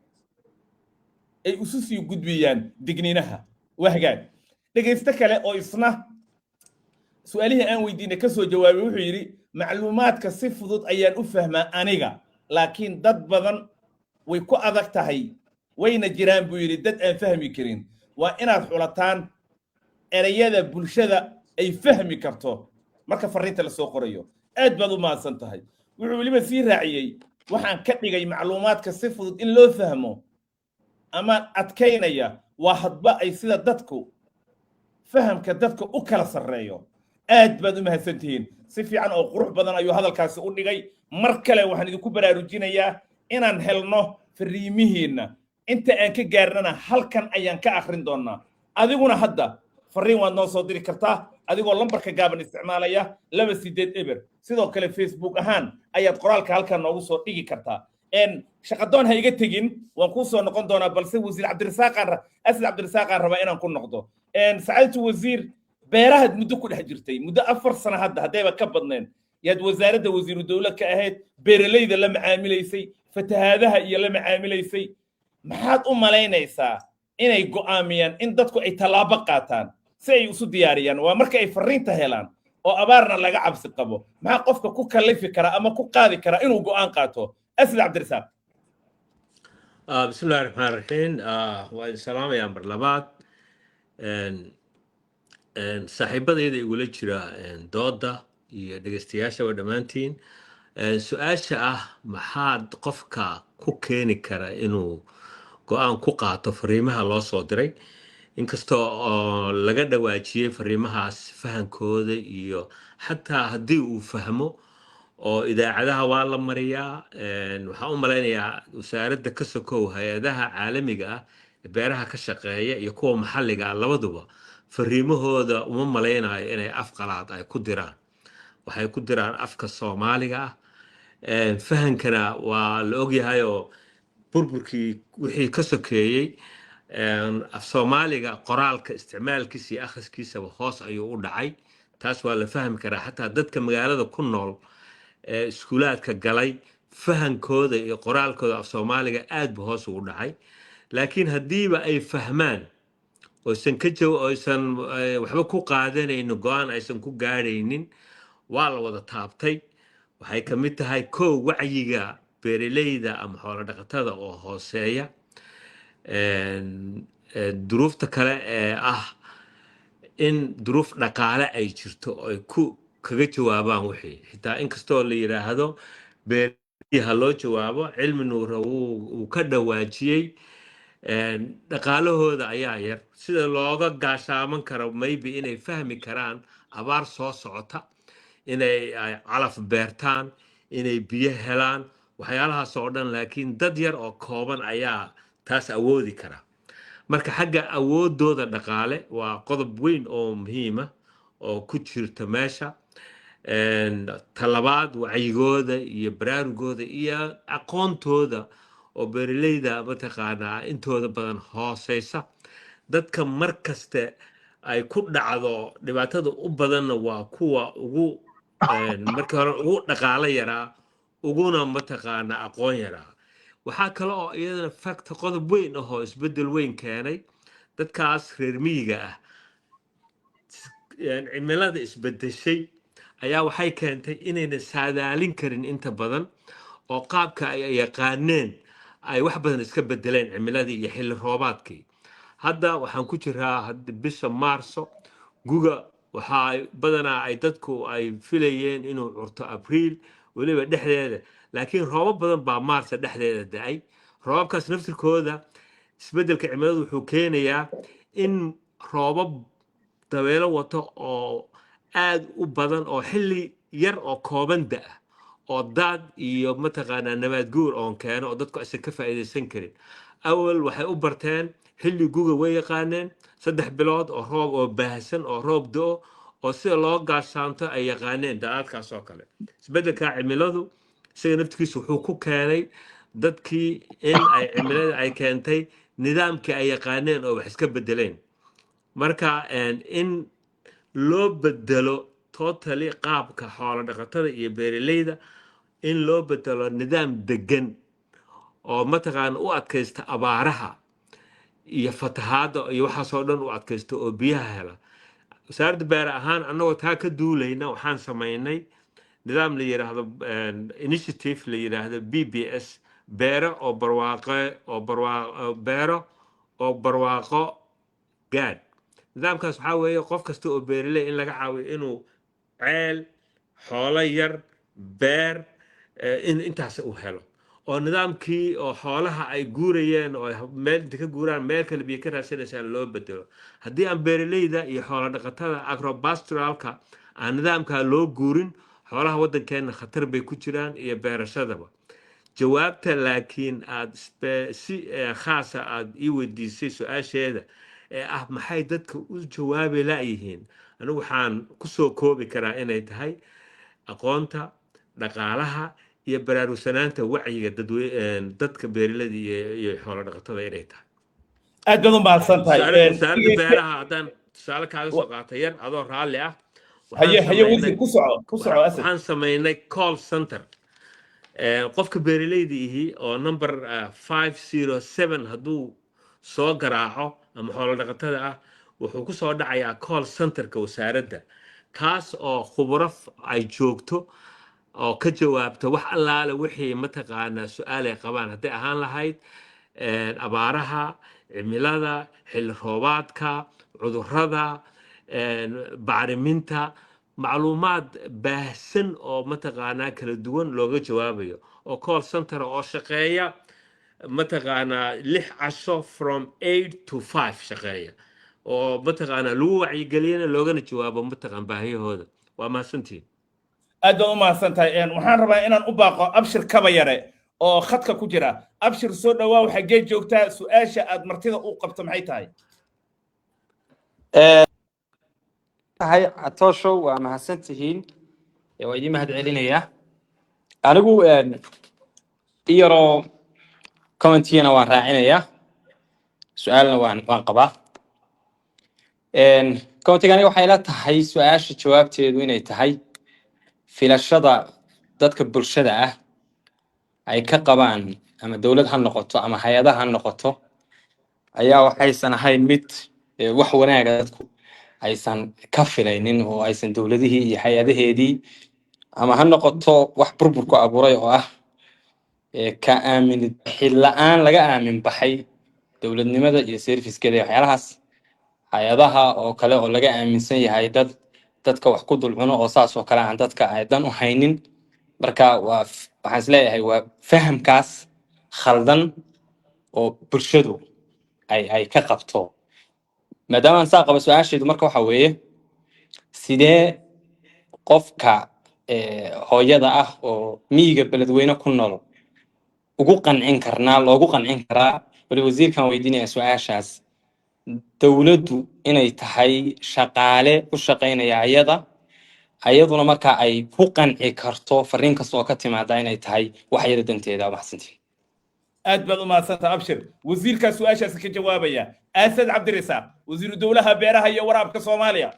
ay isu sii gudbiyaan digniinaha wahgaan dhegaysto kale oo isna su'aalihii aan weydiinay ka soo jawaabay wuxuu yiri macluumaadka si fudud ayaan u fahmaa aniga laakiin dad badan way ku adag tahay wayna jiraan buu yiri dad aan fahmi karin waa inaad xulataan erayada bulshada ay fahmi karto marka fariinta la soo qorayo aad baad u mahadsan tahay wuxuu waliba sii raaciyay waxaan ka dhigay macluumaadka si fudud in loo fahmo ama adkaynaya waa hadba ay sida dadku fahamka dadka u kala sarreeyo aad baad u mahadsantihiin si fiican oo qurux badan ayuu hadalkaasi u dhigay mar kale waxaan idinku baraarujinayaa inaan helno fariimihiinna inta aan ka gaarnana halkan ayaan ka akhrin doonaa adiguna hadda fariin waad noo soo diri kartaa adigoo lambarka gaaban isticmaalaya 28 eber sidoo kale Facebook ahaan ayaad qoraalka halkan noogu soo dhigi kartaa shaqadoon ha iga tegin waan ku soo noqon doonaa balse wasiir Cabdirasaaq aan rabaa inaan ku noqdo saacadtu wasiir beeraha muddo ku dhex jirtay muddo 4 sano haddayba ka badneen yaad wasaaradda wasiiru dawlad ka ahayd beeralayda la macaamilaysay fatahaadaha iyo la macaamilaysay maxaad u malaynaysaa inay go'aamiyaan in dadku ay tallaabo qaataan si ay isu diyaariyaan waa marka ay fariinta helaan oo abaarna laga cabsi qabo maxaa qofka ku kalifi kara ama ku qaadi kara inuu go'aan qaato asli cabdirasaaq بسم الله الرحمن الرحيم والسلام يا مرلبات صاحبadayda igula jira dooda iyo dhageystayaasha waa dhammaantiin su-aasha ah maxaad qofka ku keeni kara inuu go'aan ku qaato fariimaha loo soo diray inkastoo laga dhawaajiyey fariimahaas fahankooda iyo xataa haddii uu fahmo oo idaacadaha waa la mariyaa waxaan u malaynayaa wasaaradda ka sokow hay-adaha caalamiga ah beeraha ka shaqeeya iyo kuwa maxalliga ah labaduba fariimahooda uma malaynayo inay af qalaad ay ku diraan waxay ku diraan afka Soomaaliga ah fahankana waa la ogyahay oo burburkii wixii ka sokeeyey af Soomaaliga qoraalka isticmaalkiisa iyo akhriskiisaba hoos ayuu u dhacay taas waa la fahmi karaa xataa dadka magaalada ku nool iskuulaadka galay fahankooda iyo qoraalkooda af soomaaliga aad buu hoos ugu dhacay laakiin haddiiba ay fahmaan oysan oysan waxba ku qaadanaynin go-aan aysan ku gaadhaynin waa la wada taabtay waxay ka mid tahay kow wacyiga beeraleyda ama xoolo dhaqatada oo hooseeya duruufta kale ee ah in duruuf dhaqaale ay jirto ay kaga jawaabaan wixii xitaa inkastoo la yidhaahdo beeraleyda ha loo jawaabo cilmi nuura wuu ka dhawaajiyey dhaqaalahooda ayaa yar sida looga gaashaaman karo maybe inay fahmi karaan abaar soo socota inay calaf beertaan inay biyo helaan waxyaalahaas oo dhan laakiin dad yar oo kooban ayaa taas awoodi kara marka xagga awoodooda dhaqaale waa qodob weyn oo muhiima oo ku jirta meesha talabaad wacyigooda iyo baraarugooda iyo aqoontooda oo beeraleyda mataqaanaa intooda badan hooseysa dadka mar kaste ay ku dhacdo dhibaatada u badanna waa kuwa ugu markii hore ugu dhaqaalo yaraa uguna mataqaanaa aqoon yaraa waxaa kale oo iyadana factor qodob weyn ah oo isbedel weyn keenay dadkaas reer miyiga ah cimilada isbedeshay ayaa waxay keentay inayna saadaalin karin inta badan oo qaabka ay yaqaaneen ay wax badan iska bedeleen cimiladii iyo xilli roobaadkii hadda waxaan ku jiraa bisha maarso guga waxa badanaa ay dadku ay filayeen inuu curto abriil weliba dhexdeeda laakiin roobab badan baa maarsa dhexdeeda da'ay roobabkaas naftirkooda isbedelka cimiladu wuxuu keenayaa in roobab dabeelo wato oo aad u badan oo xilli yar oo kooban da'a oo daad iyo mataqaanaa nabaad guur oon keeno oo dadku aysan ka faa'iidaysan karin awal waxay u barteen xilli guga way yaqaaneen 3 bilood oo roob oo baahsan oo roob da'o oo sida loo gaashaanto ay yaqaaneen daadadkaas oo kale isbedelka cimiladu isaga naftigiisu wuxuu ku keenay dadkii in ay cimilada ay keentay nidaamkii ay yaqaaneen oo wax iska bedeleen marka in loo bedelo totally qaabka xoolo dhaqatada iyo beeraleyda in loo bedelo nidaam degan oo mataqaana u adkaysta abaaraha iyo fatahaada iyo waxaasoo dhan u adkaysta oo biyaha hela wasaaradda beer ahaan annagoo taa ka duulayna waxaan samaynay nidaam la yiraahdo initiative la yiraahdo BBS beero oo barwaaqo gaad nidaamkaas waxaa weeye qof kasta oo beeraley in laga caawiyo inuu ceel xoolo yar beer intaas u helo oo nidaamkii oo xoolaha ay guurayeen oo meel inta ka guuraan meel kale biyo ka raadsanaysaa loo bedelo haddii aan beeraleyda iyo xoolo dhaqatada agropastoralka aan nidaamkaa loo guurin xoolaha waddankeenna khatar bay ku jiraan iyo beerashadaba jawaabta laakiin aad si khaasa aad ii weydiisay su-aasheeda ee ah maxay dadka u jawaabi la'yihiin anigu waxaan ku soo koobi karaa inay tahay aqoonta dhaqaalaha iyo baraarugsanaanta wacyiga dadka beeraleyda iyo xoolo dhaqatada inay tahay aad baad u mahadsan tahay wasaaradda beeraha haddaan tusaale kaaga soo qaata yar adoo raalli ah haye wasiir ku soco asad waxaan samaynay call center qofka beeraleyda ihi oo number 507 hadduu soo garaaco ama xoolo dhaqatada ah wuxuu ku soo dhacayaa call centerka wasaaradda kaas oo khubaro ay joogto oo ka jawaabta wax allaale wixii mataqaanaa su-aal ay qabaan hadday ahaan lahayd abaaraha cimilada xilli roobaadka cudurrada bacriminta macluumaad baahsan oo mataqaanaa kala duwan looga jawaabayo oo call center oo shaqeeya mataqaanaa 6 casho from 8 to 5 shaqeeya oo mataqaanaa lagu wacyigeliyana loogana jawaabo mataqaan baahiyahooda waa mahadsantihiin aad baad u mahadsan tahay waxaan rabaa inaan u baaqo abshir kaba yare oo khadka ku jira abshir soo dhawaa xaggee joogtaa su-aasha aad martida u qabto maxay tahay tahay Atoosho waa mahadsantihiin waa idin mahad celinaya anigu iyaro commentiina waan raacinaya su'aalna waan qabaa commentigani waxay la tahay su'aasha jawaabteedu inay tahay filashada dadka bulshada ah ay ka qabaan ama dowlad ha noqoto ama hay-adaha ha noqoto ayaa waxaysan ahayn mid wax wanaaga dadku aysan ka filaynin oo aysan dowladihii iyo hay-adaheedii ama ha noqoto wax burbur ku abuuray oo ah ka aamin xil-la-aan laga aamin baxay dowladnimada iyo servicekeeda iyo waxyaalahaas hay-adaha oo kale oo laga aaminsan yahay dadka wax ku dulcuno oo saas oo kale aan dadka aydan u haynin marka waxaan isleeyahay waa fahamkaas khaldan oo bulshadu ay ka qabto maadaama aan saa qabo su-aasheedu marka waxa weeye sidee qofka hooyada ah oo miyiga beledweyne ku nool ugu qancin karnaa loogu qancin karaa wali wasiirkan weydiinaya su-aashaas dowladdu inay tahay shaqaale u shaqaynaya ayaduna marka ay ku qanci karto fariin kasta oo ka timaada inay tahay wax yada danteeda maxsantii aad baad u mahadsantaha abshir wasiirkaa su-aashaasi ka jawaabaya aasad cabdirasaaq wasiiru dowlaha beeraha iyo waraabka soomaaliya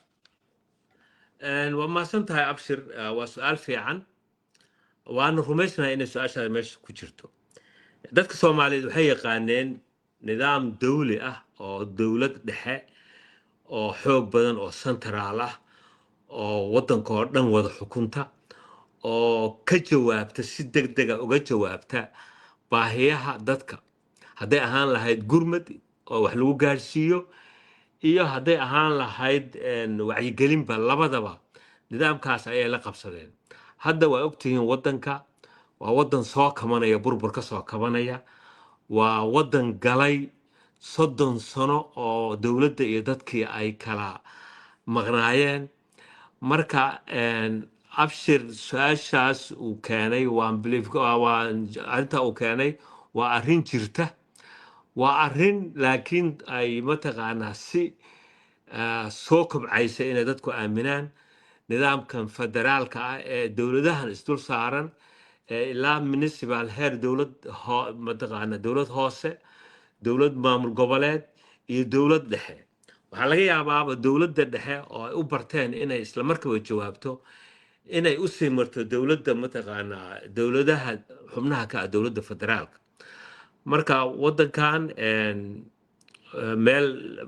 waa mahadsan tahay abshir waa su-aal fiican waana rumaysnahay inay su-aashaa meesha ku jirto dadka soomaaliyeed waxay yaqaaneen nidaam dawli ah oo dowlad dhexe oo xoog badan oo central ah oo waddanka oo dhan wada xukunta oo ka jawaabta si degdega uga jawaabta baahiyaha dadka hadday ahaan lahayd gurmad oo wax lagu gaarsiiyo iyo hadday ahaan lahayd wacyigelinba labadaba nidaamkaas ayay la qabsadeen hadda waa ogtihiin waddanka waa waddan soo kabanaya burbur ka soo kabanaya waa waddan galay 30 sano oo dowladda iyo dadkii ay kala maqnaayeen marka abshir su-aashaas uu keenay arrinta uu keenay waa arrin jirta waa arrin laakiin ay mataqaanaa si soo kobcaysa inay dadku aaminaan nidaamkan federaalka ah ee dowladahan isdul saaran ilaa municipal heer dowlad mataqaana dowlad hoose dowlad maamul goboleed iyo dowlad dhexe waxaa laga yaabaaba dowladda dhexe oo ay u barteen inay isla markaba jawaabto inay u sii marto dowladda mataqaanaa dowladaha xubnaha ka ah dowladda federaalka marka waddankan meel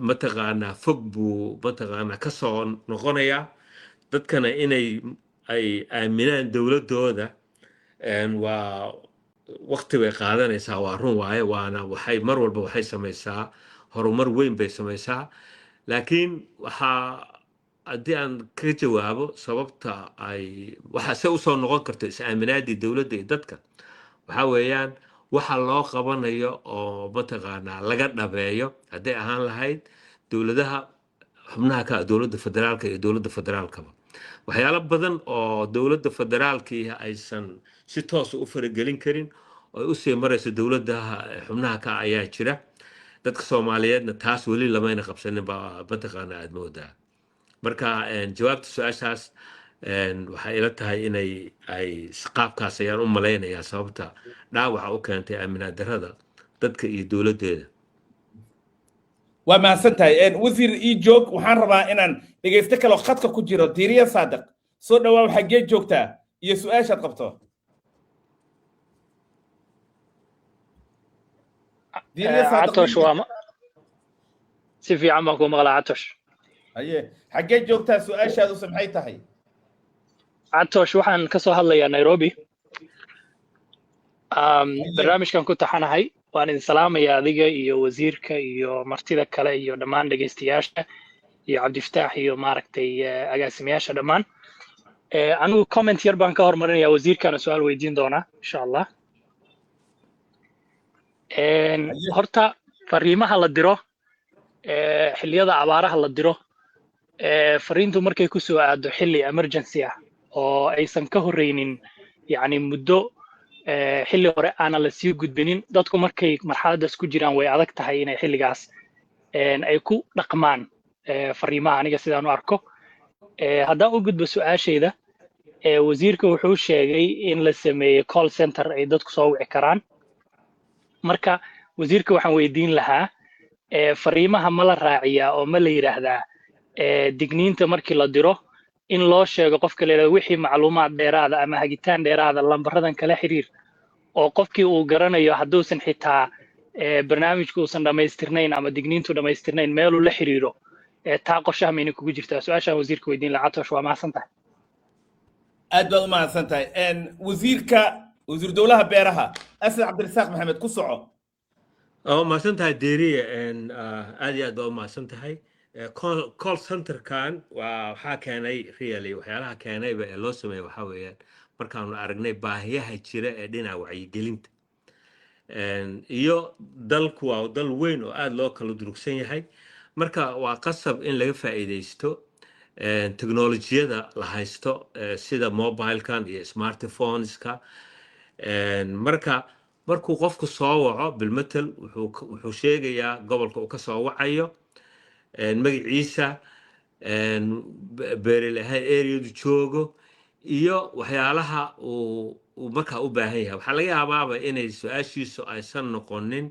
mataqaanaa fog buu mataqaanaa ka soo noqonayaa dadkana inay ay aaminaan dowladdooda waa waqti bay qaadanaysaa waa run waaye waana waxay mar walba waxay samaysaa horumar weyn bay samaysaa laakiin waxaa haddii aan ka jawaabo sababta ay waxa se usoo noqon karto is-aaminaadii dowladda iyo dadka waxaa weeyaan waxa loo qabanayo oo mataqaanaa laga dhabeeyo hadday ahaan lahayd dowladaha xubnaha ka dowladda federaalka iyo dowladda federaalkaba waxyaalo badan oo dowladda federaalkii aysan si toos u faragelin karin oo ay usii marayso dowladaha xubnaha ka ayaa jira dadka soomaaliyeedna taas weli lamayna qabsanin baa mataqaanaa aad moodaa marka jawaabta su-aashaas waxay ila tahay inay ay qaabkaas ayaan u malaynayaa sababta dhaawaca u keentay aaminaad darrada dadka iyo dowladdeeda waa mahadsan tahay wasiir ii joog waxaan rabaa inaan dhegaysto kaloo khadka ku jiro diiriya saadiq soo dhawaa xaggee joogtaa iyo su-aashaad qabto عطش si fiican baan ku maqlaa catosh haye xaggee joogtaa su-aashaadu maxay tahay catosh waxaan ka soo hadlayaa nairobi barnaamijkan ku taxanahay waan idin salaamayaa adiga iyo wasiirka iyo martida kale iyo dhammaan dhegaystayaasha iyo cabdifataax iyo maaragtay agaasimayaasha dhammaan anigu comment yar baan ka hormarinayaa wasiirkana su-aal weydiin doonaa insha allah horta fariimaha la diro xilliyada abaaraha la diro fariintu markay ku soo aado xilli emergency ah oo aysan ka horreynin yacni muddo xilli hore aanan la sii gudbinin dadku markay marxaladdaas ku jiraan way adag tahay inay xilligaas ay ku dhaqmaan fariimaha aniga sidaan u arko haddaan u gudbo su-aashayda wasiirka wuxuu sheegay in la sameeyey call center ay dadku soo wici karaan marka wasiirka waxaan weydiin lahaa fariimaha ma la raaciyaa oo ma la yidhaahdaa digniinta markii la diro in loo sheego qofka la yidhahdo wixii macluumaad dheeraada ama hagitaan dheeraada lambaradan kala xiriir oo qofkii uu garanayo hadduusan xitaa barnaamijku uusan dhammaystirnayn ama digniintu dhammaystirnayn meeluu la xiriiro taa qorshaha mayna kugu jirtaa su-aashaan wasiirka weydiin lahaa Catoosh waa mahadsan tahay aad baad u mahadsan tahay wasiir dowlaha beeraha Asad Cabdirasaaq Maxamed ku soco mahadsan tahay deeriye aad iyo aad baad u mahadsan tahay call centerkan waxaa keenay really waxyaalaha keenayba ee loo sameeyey waxaa weeyaan markaanu aragnay baahiyaha jira ee dhinaca wacyigelinta iyo dalku waa dal weyn oo aad loo kala durugsan yahay marka waa qasab in laga faa'iidaysto teknolojiyada la haysto sida mobilekan iyo smartphoneska markuu qofku soo waco bilmatal wuxuu sheegayaa gobolka uu ka soo wacayo magaciisa beeralahay areadu joogo iyo waxyaalaha uu markaa u baahan yahay waxaa laga yaabaaba inay su-aashiisu aysan noqonin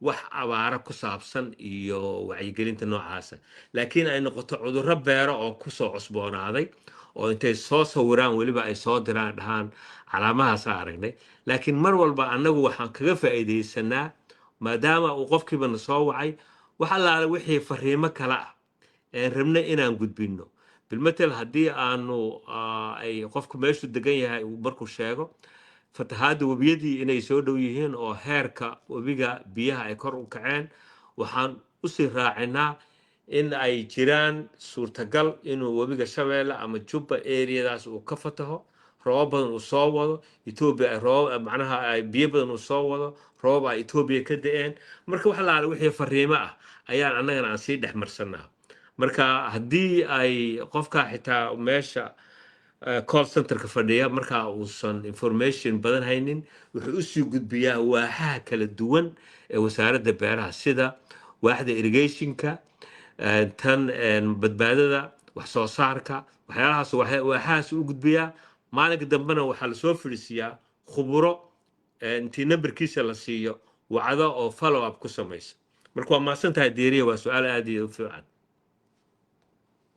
wax abaara ku saabsan iyo wacyigelinta noocaasa laakiin ay noqoto cudurro beero oo kusoo cusboonaaday oo intay soo sawiraan weliba ay soo diraan dhahaan calaamahaasaa aragnay laakiin mar walba annagu waxaan kaga faa'iidaysanaa maadaama uu qofkiiba na soo wacay wax allaale wixii fariimo kale ah een rabna inaan gudbinno bilmatal haddii aanu ay qofku meeshu degan yahay markuu sheego fatahaadda webiyadii inay soo dhow yihiin oo heerka webiga biyaha ay kor u kaceen waxaan usii raacinaa in ay jiraan suurtagal inuu webiga Shabeelle ama Jubba areadaas uu ka fataho roob badan uu soo wado Ethiopia ay roob macnaha ay biyo badan uu soo wado roob ay Ethiopia ka da'een marka waxa la wixii fariimo ah ayaan annagana aan sii dhexmarsanaa marka haddii ay qofka xitaa meesha call centerka fadhiya marka uusan information badan haynin wuxuu u sii gudbiyaa waaxaha kala duwan ee wasaaradda beeraha sida waaxda irrigationka tan badbaadada wax soo saarka waxyaalahaas waaxahaas u gudbiyaa maalinka dambena waxaa la soo fadhiisiyaa khuburo intii nambarkiisa la siiyo wacdo oo follow up ku samaysa marka waa mahadsan tahay deeriya waa su-aal aad iyo u fiican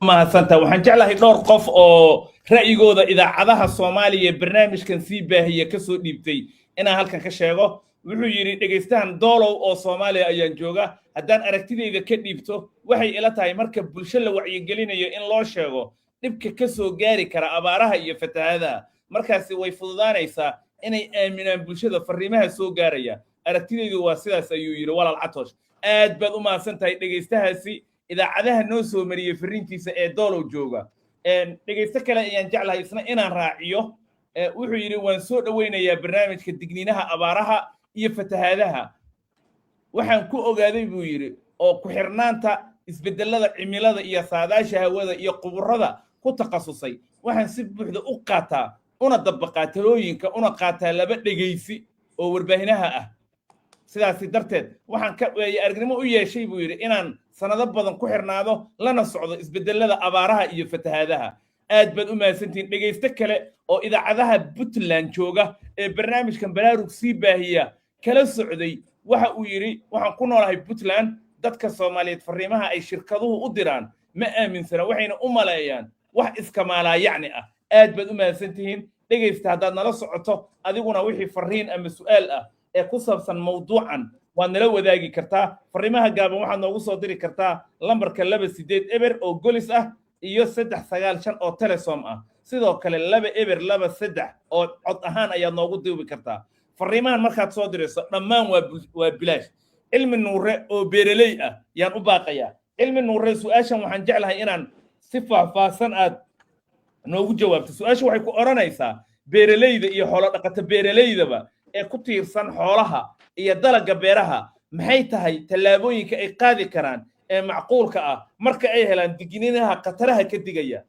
mahadsantahay waxaan jeclahay dhowr qof oo ra'yigooda idaacadaha Soomaaliya barnaamijkan sii baahiya ka soo dhiibtay inaan halkan ka sheego wuxuu yiri dhageystahan doolow oo Soomaaliya ayaan jooga haddaan aragtidayda ka dhiibto waxay ila tahay marka bulsho la wacyigelinayo in loo sheego dhibka ka soo gaari kara abaaraha iyo fatahaadaha markaasi way fududaanaysaa inay aaminaan bulshada fariimaha soo gaaraya aragtidaydu waa sidaas ayuu yiri walaal Catoosh aad baad u mahadsantahay dhageystahaasi idaacadaha noo soo mariyay fariintiisa ee doolow jooga dhageysto kale ayaan jeclahay isna inaan raaciyo wuxuu yiri waan soo dhaweynayaa barnaamijka digniinaha abaaraha iyo fatahaadaha waxaan ku ogaaday buu yiri oo ku xirnaanta isbedelada cimilada iyo saadaasha hawada iyo quburada ku takhasusay waxaan si buuxda u qaataa una dabaqaa talooyinka una qaataa laba dhageysi oo warbaahinaha ah sidaas darteed waxaan ka aragnimo u yeeshay buu yiri inaan sanado badan ku xirnaado lana socdo isbedelada abaaraha iyo fatahaadaha aad baad u mahadsantiin dhageysto kale oo idaacadaha Puntland jooga ee barnaamijkan baraarug sii baahiya kala socday waxa uu yiri waxaan ku noolahay Puntland dadka Soomaaliyeed fariimaha ay shirkaduhu u diraan ma aaminsana waxayna u maleeyaan wax iska maalayacni ah aad baad u mahadsantiin dhageysta haddaad nala socoto adiguna wixii fariin ama su'aal ah ee ku saabsan mawduucan waad nala wadaagi kartaa fariimaha gaaban waxaad noogu soo diri kartaa lambarka 28 eber oo golis ah iyo 395 oo telesom ah sidoo kale 2 eber 23 oo cod ahaan ayaad noogu duubi kartaa fariimahan markaad soo dirayso dhammaan waa bilaash cilmi nuure oo beeraley ah yaan u baaqayaa cilmi nuure su'aashan waxaan jeclahay inaan si faahfaahsan aad noogu jawaabto su'aasha waxay ku oranaysaa beeraleyda iyo xoolo dhaqato beeraleydaba ee ku tiirsan xoolaha iyo dalagga beeraha maxay tahay tallaabooyinka ay qaadi karaan ee macquulka ah marka ay helaan digniinaha qataraha ka digaya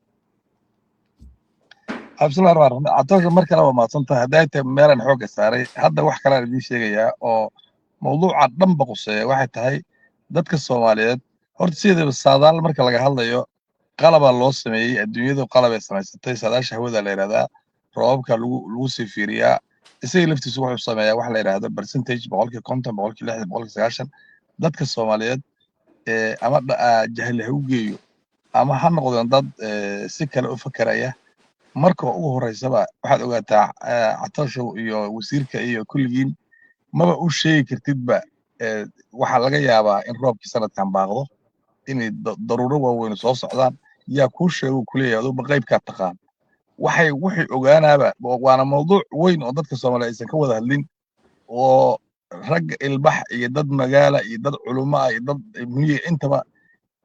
absalaam warahmatullahi wabarakatuh marka la wamaadsan tahay hadayta meelan xoog saaray hadda wax kale aan idin sheegayaa oo mawduuca dhanba quseeya waxay tahay dadka Soomaaliyeed horta sidaba saadaal marka laga hadlayo qalaba loo sameeyay adduunyadu qalab ay samaysatay saadaasha hawada la yiraahdaa roobka lagu sii fiiriyaa isaga laftiisu wuxuu sameeyaa wax la yiraahdo percentage 50 60 90 dadka Soomaaliyeed ama jahil ha u geeyo ama ha noqdaan dad si kale u fakaraya marka ugu horeysaba waxaad ogaataa Catooshow iyo wasiirka iyo kulligiin maba u sheegi kartidba waxaa laga yaabaa in roobkii sanadkan baaqdo inay daruuro waaweyn soo socdaan yaa kuu sheego kuleeyahay aduba qaybkaa taqaan waxay ogaanaaba waana mawduuc weyn oo dadka Soomaaliyeed aysan ka wada hadlin oo rag ilbax iyo dad magaala iyo dad culimo ah iyo dad miyi intaba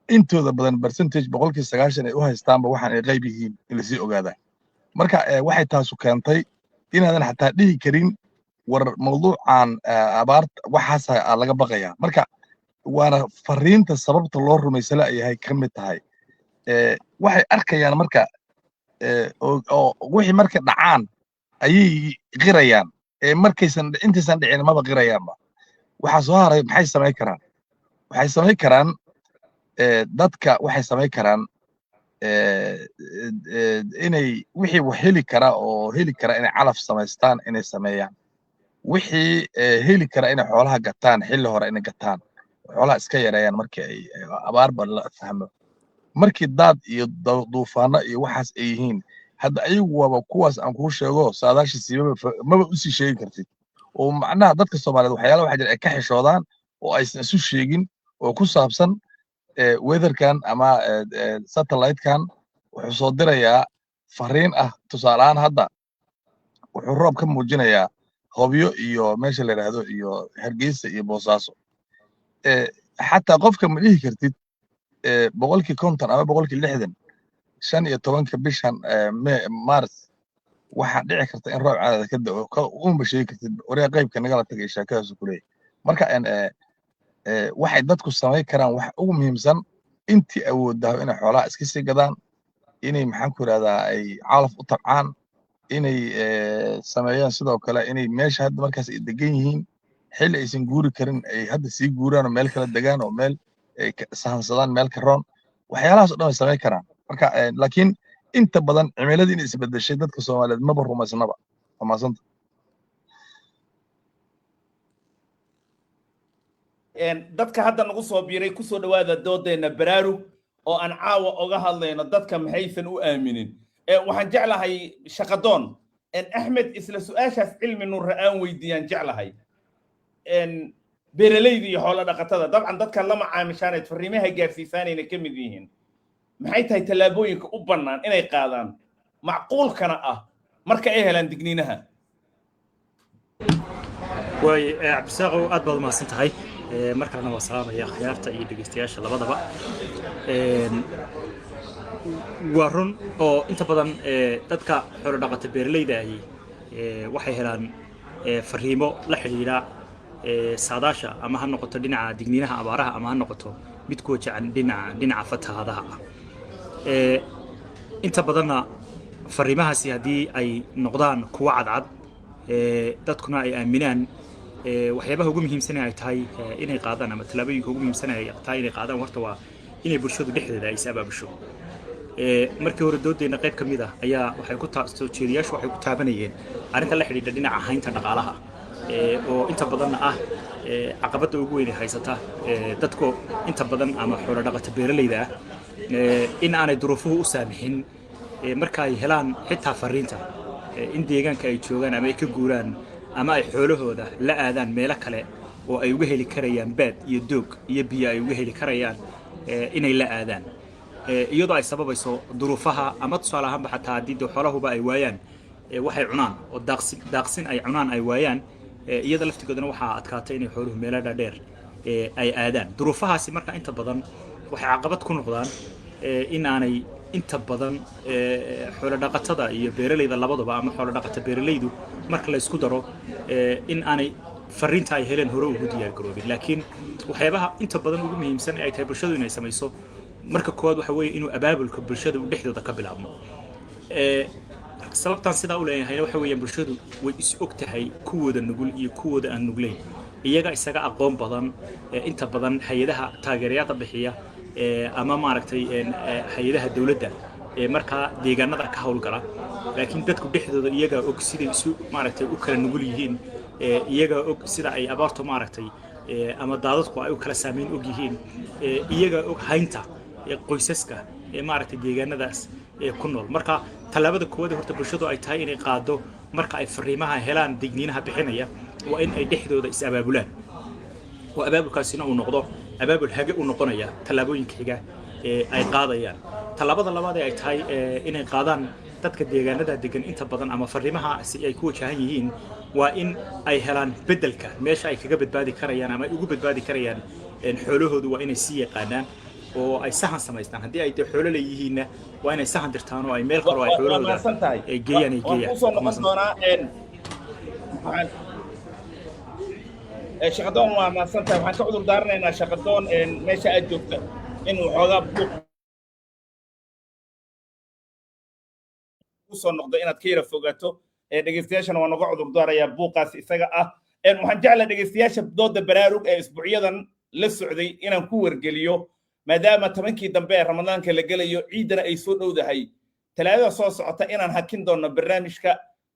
intooda badan percentage 90% ay u haystaanba waxaan ay qayb yihiin in la sii ogaada marka waxay taasu keentay inaadan xataa dhihi karin war mawduucan abaarta waxaas laga baqayaa marka waana fariinta sababta loo rumaysala yahay ka mid tahay waxay arkayaan marka oo wixii marka dhacaan ayay qirayaan markaysan intaysan dhicin maba qirayaanba waxa soo haray maxay samayn karaan dadka waxay samayn karaan inay wixii wax heli kara oo heli kara inay calaf samaystaan inay sameeyaan wixii heli kara inay xoolaha gataan xilli hore inay gataan xoolaha iska yareeyaan markii ay abaarba la fahmo markii daad iyo duufaano iyo waxaas ay yihiin hadda ayagu waaba kuwaas aan kuu sheego saadaasha siibaba maba u sii sheegi kartid oo macnaha dadka Soomaaliyeed waxyaalaha waxa jira ay ka xishoodaan oo aysan isu sheegin oo ku saabsan weatherkan ama satellite-kan wuxuu soo dirayaa fariin ah tusaalahaan hadda wuxuu roob ka muujinayaa hobyo iyo meesha la yiraahdo iyo Hargeysa iyo Boosaaso xataa qofka ma dhihi kartid boqolkii 50 ama boqolkii 60 15 bishan Mars waxa dhici karta in roob caadada ka da'o uma sheegi kartid wareeg qaybka nagala tagay shaakadaas ku leeyahay marka waxay dadku samayn karaan wax ugu muhiimsan intii awoodahay inay xoolaha iska sii gadaan inay maxaan ku yiraahdaa ay calaf u tabcaan inay sameeyaan sidoo kale inay meesha hadda markaas ay degan yihiin xilli aysan guuri karin ay hadda sii guuraan oo meel kala degaan oo meel ay sahansadaan meel ka roon waxyaalahaas oo dhan ay samayn karaan marka laakiin inta badan cimiladii inay isbedeshay dadka Soomaaliyeed maba rumaysnaba amaasanta dadka hadda nagu soo biiray ku soo dhawaada doodeena baraarug oo aan caawa oga hadlayno dadka maxaysan u aaminin waxaan jeclahay shaqadoon Axmed isla su'aashaas cilmi nuur ra'aan weydiiyaan jeclahay beeralayda iyo xoolo dhaqatada dabcan dadka lama caamishaan ay fariimaha gaarsiisaanayna ka mid yihiin maxay tahay talaabooyinka u bannaan inay qaadaan macquulkana ah marka ay helaan digniinaha way cabdisaaqo aad baad mahadsan tahay markaana waa salaamaya khiyaarta iyo dhegeystayaasha labadaba waa run oo inta badan dadka xoolo dhaqata beeralayda ahi waxay helaan fariimo la xiriira saadaasha ama ha noqoto dhinaca digniinaha abaaraha ama ha noqoto mid ku wajahan dhinaca fatahaadaha inta badanna fariimahaasi haddii ay noqdaan kuwa cadcad dadkuna ay aaminaan waxyaabaha ugu muhiimsan ay tahay inay qaadaan ama talaabooyinka ugu muhiimsan ay tahay inay qaadaan horta waa inay bulshadu dhexdeeda ay is-abaabusho markii hore doodeena qayb ka mid ah ayaa waxay ku soo jeediyaashu waxay ku taabanayeen arrinta la xidhiidha dhinaca haynta dhaqaalaha oo inta badan ah caqabada ugu weyn ee haysata dadku inta badan ama xoolo dhaqata beeralayda ah in aanay duruufuhu u saamixin marka ay helaan xitaa fariinta in deegaanka ay joogaan ama ay ka guuraan ama ay xoolahooda la aadaan meelo kale oo ay uga heli karayaan baad iyo doog iyo biyo ay uga heli karayaan inay la aadaan iyadoo ay sababayso duruufaha ama tusaale ahaanba xataa haddii xoolahuba ay waayaan waxay cunaan oo daaqsin ay cunaan ay waayaan iyada laftigoodana waxaa adkaatay inay xooluhu meelo dhaadheer ay aadaan duruufahaasi marka inta badan waxay caqabad ku noqdaan in aanay inta badan xoolo dhaqatada iyo beeralayda labadaba ama xoolo dhaqata beeralaydu marka la isku daro in aanay fariinta ay heleen hore ugu diyaar garoobin laakiin waxyaabaha inta badan ugu muhiimsan ay tahay bulshadu inay samayso marka koowaad waxa weeye inuu abaabulka bulshada u dhexdooda ka bilaabmo sababtan sidaa u leeyahay waxa weeyaan bulshadu way is og tahay kuwooda nugul iyo kuwooda aan nugleyn iyaga isaga aqoon badan inta badan hay'adaha taageerada bixiya ama maaragtay hay'adaha dawladda marka deegaanada ka hawlgala laakiin dadku dhexdooda iyaga og sida isu maaragtay u kala nugul yihiin iyaga og sida ay abaarto maaragtay ama daadadku ay u kala saameyn og yihiin iyaga og haynta qoysaska maaragtay deegaanadaas ku nool marka tallaabada koowaad horta bulshadu ay tahay inay qaado marka ay fariimaha helaan digniinaha bixinaya waa in ay dhexdooda is abaabulaan oo abaabulkaasina uu noqdo abaabul hage u noqonaya tallaabooyinka xiga ee ay qaadayaan tallaabada labaad ee ay tahay inay qaadaan dadka deegaanada degan inta badan ama fariimaha si ay ku wajahan yihiin waa in ay helaan bedelka meesha ay kaga badbaadi karayaan ama ay ugu badbaadi karayaan xoolahoodu waa inay sii yaqaanaan oo ay sahan samaystaan haddii ay xoolo leeyihiinna waa inay sahan dirtaan oo ay meel kale oo ay xoolahooda ay geeyaan shaqadoon waa mahadsantahay waxaan ka cudur daaranaynaa shaqadoon meesha aad joogta inuu xoogaa buuq usoo noqdo inaad ka yara fogaato dhegeystayaashana waa noga cudur daarayaa buuqaas isaga ah waxaan jeclaa dhegeystayaasha dooda baraarug ee isbuucyadan la socday inaan ku wargeliyo maadaama 10kii dambe ee ramadaanka la gelayo ciidana ay soo dhowdahay talaadada soo socota inaan hakin doono barnaamijka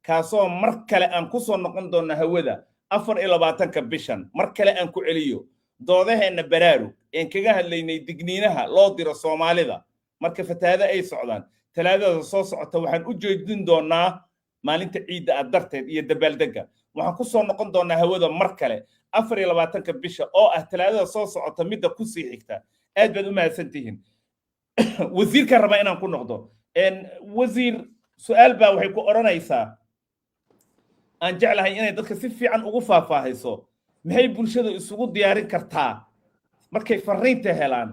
kaasoo mar kale aan ku soo noqon doono hawada 24 bishan mar kale aan ku celiyo doodaheena baraarug een kaga hadlaynay digniinaha loo diro Soomaalida marka fatahaada ay socdaan talaadada soo socota waxaan u jeedin doonaa maalinta ciidda darteed iyo dabaaldega waxaan ku soo noqon doonaa hawada mar kale 24 bisha oo ah talaadada soo socota midda ku sii xigta aad baad u mahadsantihiin wasiirka raba inaan ku noqdo wasiir su'aal baa waxay ku oranaysaa aan jeclahay inay dadka si fiican ugu faahfaahayso maxay bulshada isugu diyaarin kartaa markay fariinta helaan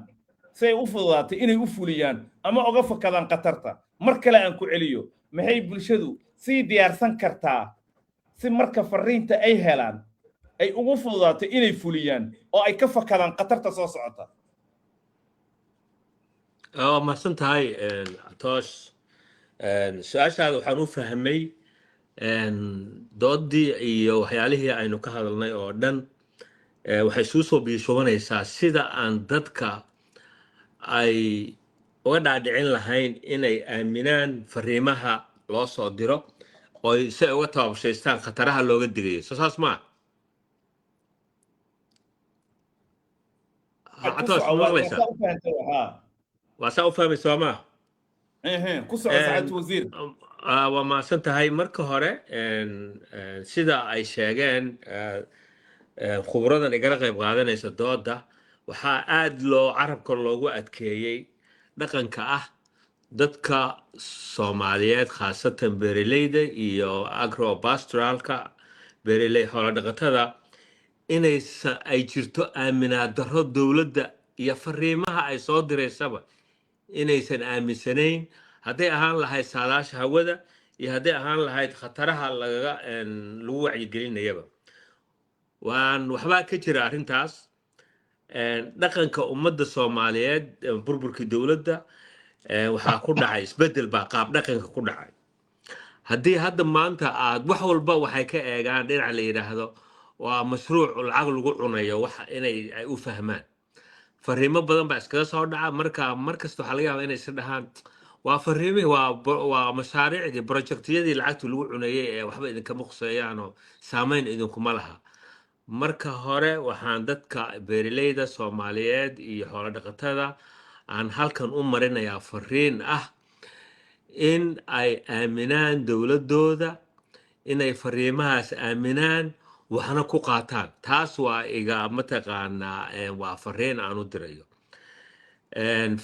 si ay u fududaato inay u fuliyaan ama uga fakadaan qatarta mar kale aan ku celiyo maxay bulshadu sii diyaarsan kartaa si marka fariinta ay helaan ay ugu fududaato inay fuliyaan oo ay ka fakadaan qatarta soo socota ما سنتهاي توش سؤال waxaan u fahmay doodii iyo waxyaalihii aynu ka hadalnay oo dhan waxay soo biishoonaysaa sida aan dadka ay uga dhaadhicin lahayn inay aaminaan fariimaha loo soo diro oo si uga taabshaystaan khataraha looga digayo saas ma واسا فهمي سوما كسر سعادة وزير وما سنتهاي مركه هره سيدا اي شيغان خبرادان igala qayb qaadanaysa dooda waxa aad loo carabka loogu adkeeyay dhaqanka ah dadka Soomaaliyeed khaasatan beeraleyda iyo agro-pastoralka beeraley xoolo dhaqatada inay ay jirto aaminaad darro dawladda iyo fariimaha ay soo direysaba inaysan aaminsanayn hadday ahaan lahayd saadaasha hawada iyo hadday ahaan lahayd khataraha lagu wacyigelinayaba waan waxbaa ka jira arrintaas dhaqanka ummadda Soomaaliyeed burburkii dawladda waxaa ku dhacay isbedel baa qaab dhaqanka ku dhacay haddii hadda maanta aad wax walba waxay ka eegaan dhinac la yiraahdo waa mashruuc lacag lagu cunayo wax inay ay u fahmaan fariimo badan baa iskaga soo dhaca markasta waxa laga yaabaa inay is dhahaan waa fariimihii waa mashaariicdii projectiyadii lacagta lagu cunayay ee waxba idinkama khuseeyaan oo saameyn idinkuma laha marka hore waxaan dadka beeraleyda Soomaaliyeed iyo xoolo dhaqatada aan halkan u marinayaa fariin ah in ay aaminaan dawladooda inay fariimahaas aaminaan waxna ku qaataan taas waa iga mataqaanaa waa fariin aan u dirayo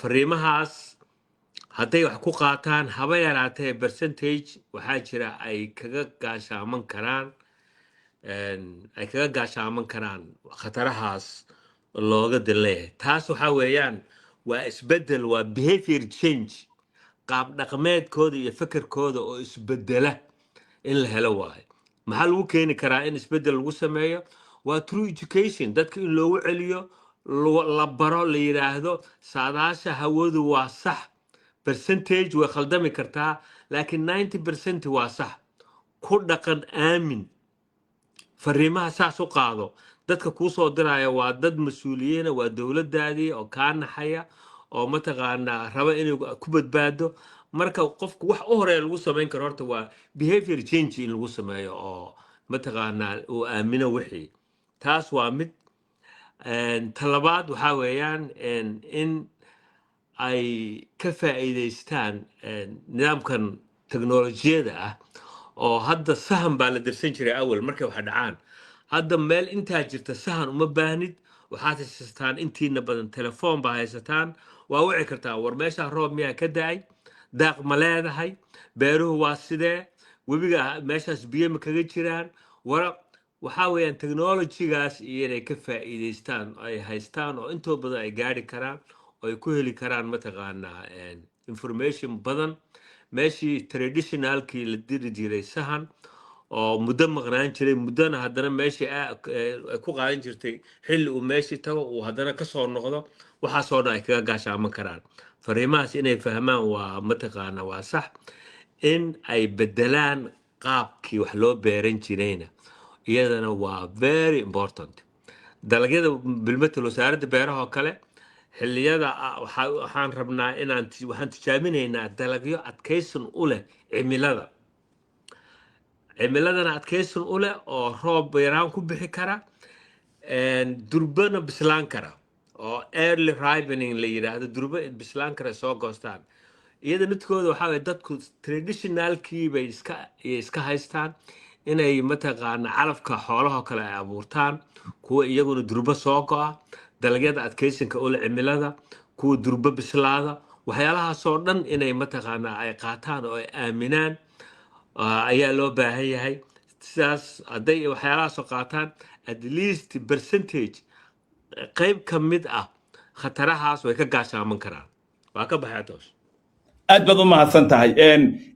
fariimahaas hadday wax ku qaataan haba yaraatee percentage waxaa jira ay kaga gaashaaman karaan khatarahaas looga dileeyahay taas waxaa weeyaan waa isbedel waa behavior change qaab dhaqameedkooda iyo fikirkooda oo isbedela in la helo waayo maxaa lagu keeni karaa in isbedel lagu sameeyo waa true education dadka in loogu celiyo la baro la yiraahdo saadaasha hawadu waa sax percentage way khaldami kartaa laakiin 90% waa sax ku dhaqan aamin fariimaha saas u qaado dadka ku soo diraya waa dad mas'uuliyiin waa dawladdaadii oo ka naxaya oo mataqaanaa raba inay ku badbaado marka qofku wax u hore lagu sameyn karo horta waa behavior change in lagu sameeyo oo mataqaanaa uu aamino wixii taas waa mid talabaad waxa weeyaan in ay ka faa'iideystaan nidaamkan teknolojiyada ah oo hadda sahan baa la dirsan jiray awal markay wax dhacaan hadda meel intaa jirta sahan uma baahnid waxaad haysataan intiina badan telefoon baa haysataan waa wici kartaa war meeshaa roob miyaa ka da'ay daaq ma leedahay beeruhu waa sidee webiga meeshaas biyo ma kaga jiraan wara waxaa weeyaan technologygaas iyo inay ka faa'iidaystaan ay haystaan oo intoo badan ay gaari karaan oo ay ku heli karaan mataqaanaa information badan meeshii traditionalkii la diri jiray sahan oo muddo maqnaan jiray muddana haddana meeshii ay ku qaadan jirtay xilli uu meeshii tago uu haddana ka soo noqdo waxaasoo dhan ay kaga gaashaaman karaan fariimahaas inay fahmaan waa mataqaana waa sax in ay bedelaan qaabkii wax loo beeran jirayna iyadana waa very important dalagyada bilmetel wasaaradda beeraha oo kale xilliyada waxaan rabnaa waxaan tijaabinaynaa dalagyo adkaysan u leh cimiladana adkaysan u leh oo roob yaraan ku bixi kara durbana bislaan kara oo early ripening la yidhaahdo durba bislaan kara soo goostaan iyada midkooda waxaa waye dadku traditionalkii bay iska haystaan inay mataqaana calafka xoolahoo kale ay abuurtaan kuwa iyaguna durba soo go'a dalagyada adkaysanka ule cimilada kuwa durba bislaada waxyaalahaasoo dhan inay mataqaana ay qaataan oo ay aaminaan ayaa loo baahan yahay sidaas hadday waxyaalahaasoo qaataan at least percentage qayb ka mid ah khatarahaas way ka gaashaaman karaan waa ka baxay toos aad baad u mahadsan tahay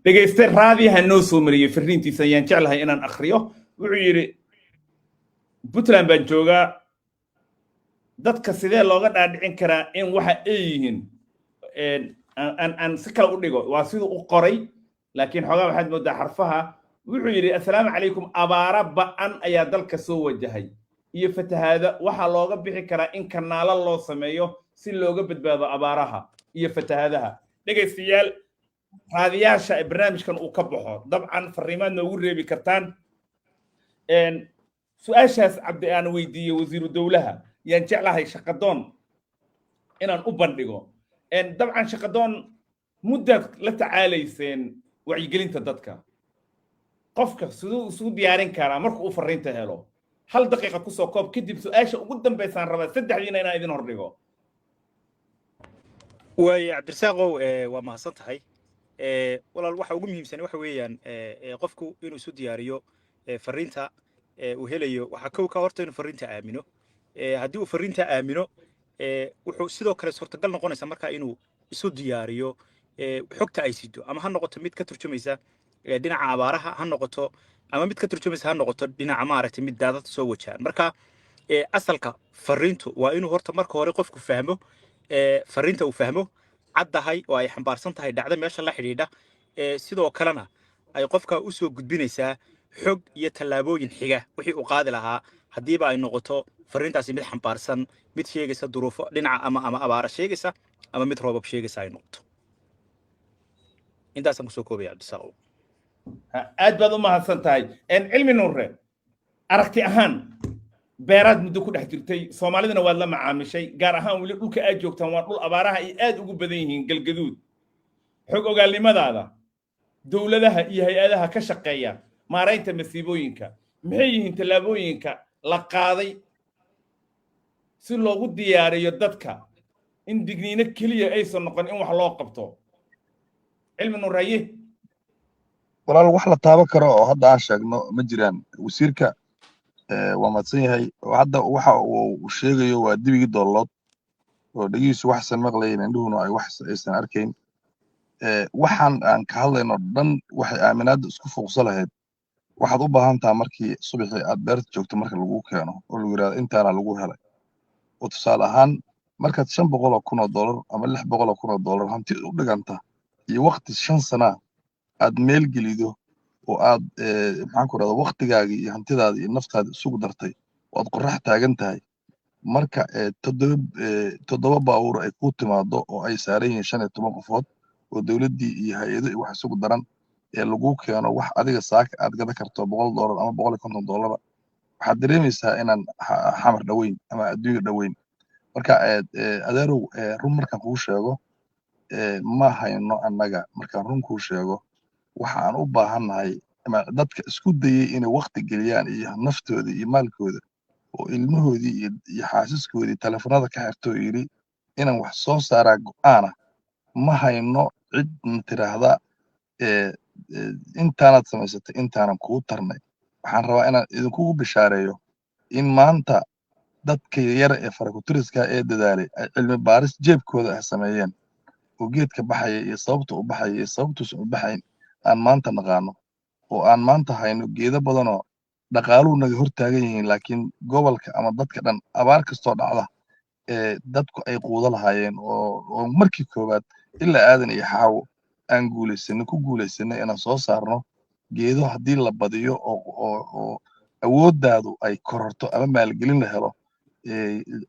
dhegayste raadiyaha noo soo mariyey fariintiisa ayaan jeclahay inaan akhriyo wuxuu yidhi puntland baan joogaa dadka sidee looga dhaadhicin karaa in waxa ay yihiin aan si kale u dhigo waa siduu u qoray laakiin xoogaa waxaad moodaa xarfaha wuxuu yidhi assalaamu calaykum abaara ba'an ayaa dalka soo wajahay iyo fatahaada waxaa looga bixi karaa in kanaalo loo sameeyo si looga badbaado abaaraha iyo fatahaadaha dhegaystayaal raadiyaasha barnaamijkan uu ka baxo dabcan fariimaad noogu reebi kartaan su-aashaas cabdi aan weydiiyey wasiiru dowlaha yaan jeclahay shaqadoon inaan u bandhigo dabcan shaqadoon muddaad la tacaalayseen wacyigelinta dadka qofka siduu isugu diyaarin karaa markuu u fariinta helo hal daqiiqa kusoo koob kadib su-aasha ugu dambaysaan rabaa saddexdiina inaan idin hordhigo waay cabdirasaaqow waa mahadsan tahay walaal waxa ugu muhiimsan waxa weeyaan qofku inuu isu diyaariyo fariinta uu helayo waxa kow ka horta inuu fariinta aamino haddii uu fariinta aamino wuxuu sidoo kale suurtagal noqonaysa markaa inuu isu diyaariyo xogta ay sido ama ha noqoto mid ka turjumaysa dhinaca abaaraha ha noqoto ama mid ka turjumaysa ha noqoto dhinaca maaragtay mid daadad soo wajaan marka asalka fariintu waa inuu horta marka hore qofku fahmo fariinta uu fahmo caddahay oo ay xambaarsan tahay dhacdo meesha la xidhiidha sidoo kalena ay qofka u soo gudbinaysaa xog iyo tallaabooyin xiga wixii uu qaadi lahaa haddiiba ay noqoto fariintaasi mid xambaarsan mid sheegaysa duruufo dhinaca ama abaara sheegaysa ama mid roobab sheegaysa ay noqoto intaasaan kusoo koobaya cabdisaaqow aad baad u mahadsan tahay cilmi nuure aragti ahaan beeraad muddo ku dhex jirtay soomaalidana waad la macaamishay gaar ahaan weli dhulka aad joogtaan waa dhul abaaraha ay aad ugu badan yihiin galgaduud xog ogaalnimadaada dowladaha iyo hay-adaha ka shaqeeya maaraynta masiibooyinka maxay yihiin tallaabooyinka la qaaday si loogu diyaariyo dadka in digniino keliya aysan noqon in wax loo qabto cilmi nuuraye walaal wax la taaban karo oo hadda aan sheegno ma jiraan wasiirka waa madsan yahay hadda waxa uu sheegayo waa dibigi doolood oo dhagiisu waxsan maqlayn indhuhuna ay wax aysan arkayn waxaan aan ka hadlayno dhan waxay aaminaadda isku fuuqsa lahayd waxaad u baahan tahay markii subaxii aad beerta joogto marka lagu keeno oo lagu yiraahdo intaana lagu helay oo tusaale ahaan markaad $500,000 ama $600,000 hanti u dhiganta iyo waqti 5 sano aad meel gelido oo aad maxaan ku radaa waqtigaagii iyo hantidaada iyo naftaada isugu dartay waad qorax taagan tahay marka toddoba baabuur ay ku timaado oo ay saaran yihiin 15 qofood oo dawladdii iyo hay-ado wax isugu daran ee lagu keeno wax adiga saaka aad gada karto $100 ama $150 waxaad dareemaysaa inaan xamar dhaweyn ama adduunka dhaweyn marka adeerow run markaan kuu sheego ma hayno annaga markaan run kuu sheego waxaan u baahannahay ama dadka isku dayay inay waqti geliyaan iyo naftooda iyo maalkooda oo ilmahoodii iyo xaasaskoodii telefoonada ka xirtoo yidhi inaan wax soo saaraa go'aana ma hayno cid tiraahda intaanaad samaysatay intaanan kugu tarnay waxaan rabaa inaan idinkugu bishaareeyo in maanta dadka yar ee farakutiriska ee dadaalay ay cilmi baaris jeebkooda ah sameeyeen oo geedka baxaya iyo sababta u baxaya iyo sababtuusan u baxayn aan maanta naqaano oo aan maanta hayno geedo badanoo dhaqaaluhu naga hor taagan yihiin laakiin gobolka ama dadka dhan abaar kastoo dhacda dadku ay quudo lahaayeen oo markii koowaad ilaa aadan iyo xaawo aan ku guulaysanay inaan soo saarno geedo haddii la badiyo oo awooddaadu ay kororto ama maalgelin la helo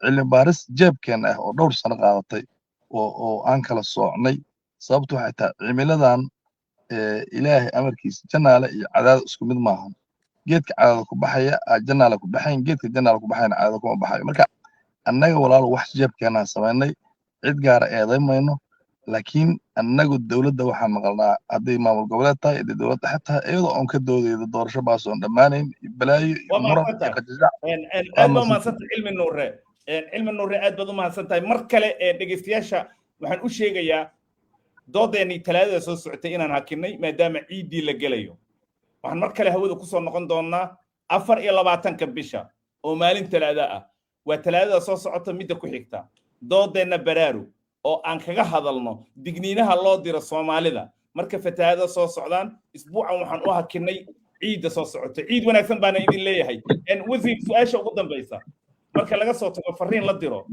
cilmi baaris jeebkeenna ah oo dhowr sano qaadatay oo aan kala soocnay sababtu waxay tahay cimiladan ilaahay amarkiisa jannaale iyo cadaada isku mid maahan geedka cadaada ku baxaya jannaale ku baxayn geedka jannaale ku baxayna cadaada kuma baxayo marka annaga walaalo wax jeebkeenaan samaynay cid gaara eedaymayno laakiin annagu dowladda waxaan maqalnaa hadday maamul goboleed tahay hadday dowlad dhexe tahay iyadoo oon ka doodaydo doorasho baas oon dhammaanayn balaayo iyo muran iyo qajajac aad baa umahadsantay cilmi nuure aad baad umahadsantahay mar kale dhegeystayaasha waxaan u sheegayaa doodeenii talaadada soo socotay inaan hakinay maadaama ciiddii la gelayo waxaan mar kale hawada kusoo noqon doonaa 24 bisha oo maalin talaada ah waa talaadada soo socota midda ku xigta doodeenna baraaru oo aan kaga hadalno digniinaha loo diro Soomaalida marka fatahaada soo socdaan isbuucan waxaan u hakinay ciidda soo socota ciid wanaagsan baan idin leeyahay wasiir su'aasha ugu dambaysa marka laga soo tago fariin la diro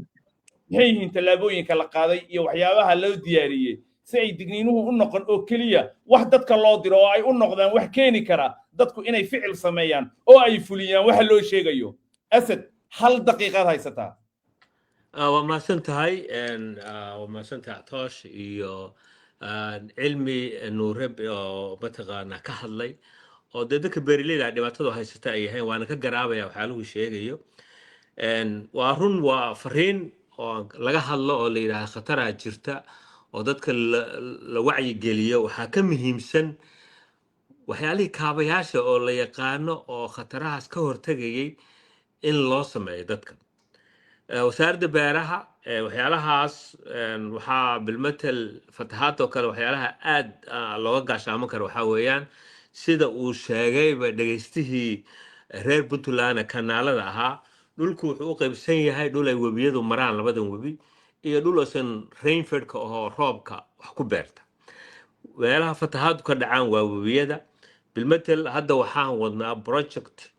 maxay yihiin tallaabooyinka la qaaday iyo waxyaabaha loo diyaariyey si ay digniinuhu u noqon oo keliya wax dadka loo diro oo ay u noqdaan wax keeni kara dadku inay ficil sameeyaan oo ay fuliyaan waxa loo sheegayo asad hal daqiiqad haysataa وما سنتهاي وما سنتها عطاش إيو علمي إنه رب بتغانا كهالي أو دك بريلي عندما تدو هاي ستاي هاي وأنا كجرابة يا حلو شيء إيو وارون وفرين لقى هلا اللي راح خطرها جرتا ودك الوعي جليه وحكم هيمسن وحيالي كابياش أو اللي يقانو أو خطرها سكور تجي إن لازم يدك وسارد بيرها وحيالهاس وحا بالمثل فتحات وكان وحيالها آد لو قاش عمكر وحاويان سيدا وشاقي بدقيسته رير بطلانا كانالا داها دولكو حقوق بسيني هاي دولا وبيدو مران لبدن وبي إيا دولا سن رينفرد كأو روبكا وحكو بيرتا وحيالها فتحات وكدعان وبيدا بالمثل هذا وحان ودنا بروجكت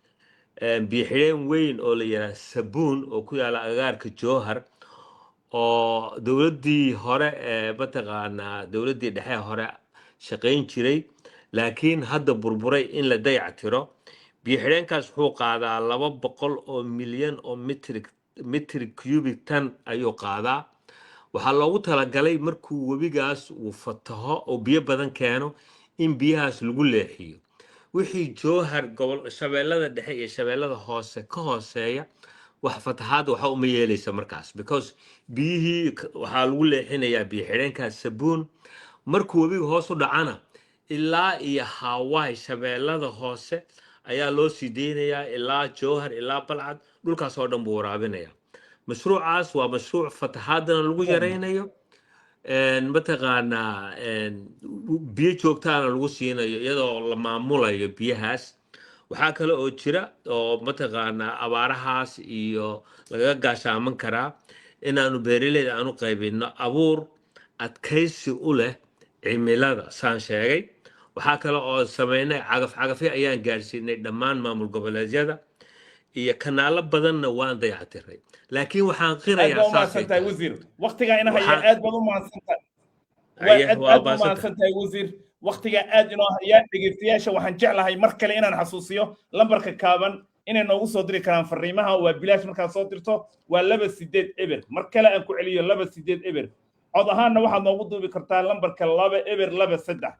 بيحرين وين oo la yiraahdo sabuun oo ku yaala agaarka joohar oo dawladii hore bataqaana dawladii dhexe hore shaqeyn jiray laakiin hadda burburay in la dayactiro biixireenkaas wuxuu qaadaa 200 oo milyan oo mitr cubic tan ayuu qaadaa waxa loogu talagalay markuu webigaas uu fataho oo biyo badan keeno in biyahaas lagu leexiyo wixii joohar gobol shabeellada dhexe iyo shabeellada hoose ka hooseeya wax fatahaad waxa uma yeelaysa markaas because biyihii waxaa lagu leexinayaa biyo xidheenkaas sabuun markuu webiga hoos u dhacana ilaa iyo Hawaii shabeellada hoose ayaa loo sii deynayaa ilaa joohar ilaa balcad dhulkaas oo dhan buu waraabinaya mashruucaas waa mashruuc fatahaadana lagu yareynayo mataqaana biyo joogtaana lagu siinayo iyadoo la maamulayo biyahaas waxaa kale oo jira oo mataqaana abaarahaas iyo laga gaashaaman karaa inaanu beeraleyda aanu qaybino abuur adkaysi u leh cimilada saan sheegay waxaa kale oo sameynay cagafyo ayaan gaarsiinay dhammaan maamul goboleedyada iyo kanaalo badanna waan dayactiray laakiin waxaan qirayaa saasay wasiir waqtiga ina haya aad baad u mahadsantahay wasiir waqtiga aad inoo haya dhegeystayaasha waxaan jeclahay mar kale inaan xasuusiyo lambarka kaaban inay noogu soo diri karaan fariimaha waa bilaash markaad soo dirto waa 28 eber mar kale aan ku celiyo 28 eber cod ahaanna waxaad noogu duubi kartaa lambarka 2 eber 23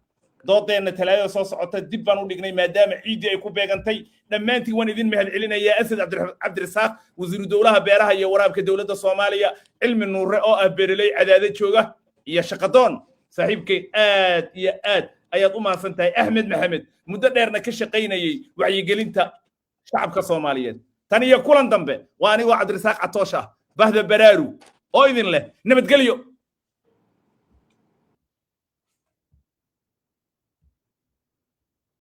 doodeenna talaadada soo socota dib baan u dhignay maadaama ciidii ay ku beegantay dhammaantiin waan idin mahad celinayaa asad cabdirasaaq wasiiru dowlaha beeraha iyo waraabka dowladda Soomaaliya cilmi nuure oo ah beeraley cadaada jooga iyo shaqadoon saaxiibkay aad iyo aad ayaad u mahadsantahay Ahmed Maxamed muddo dheerna ka shaqaynayay wacyigelinta shacabka Soomaaliyeed tan iyo kulan dambe waa aniga Cabdirasaaq Catoosha bahda Baraaruug oo idin leh nabadgelyo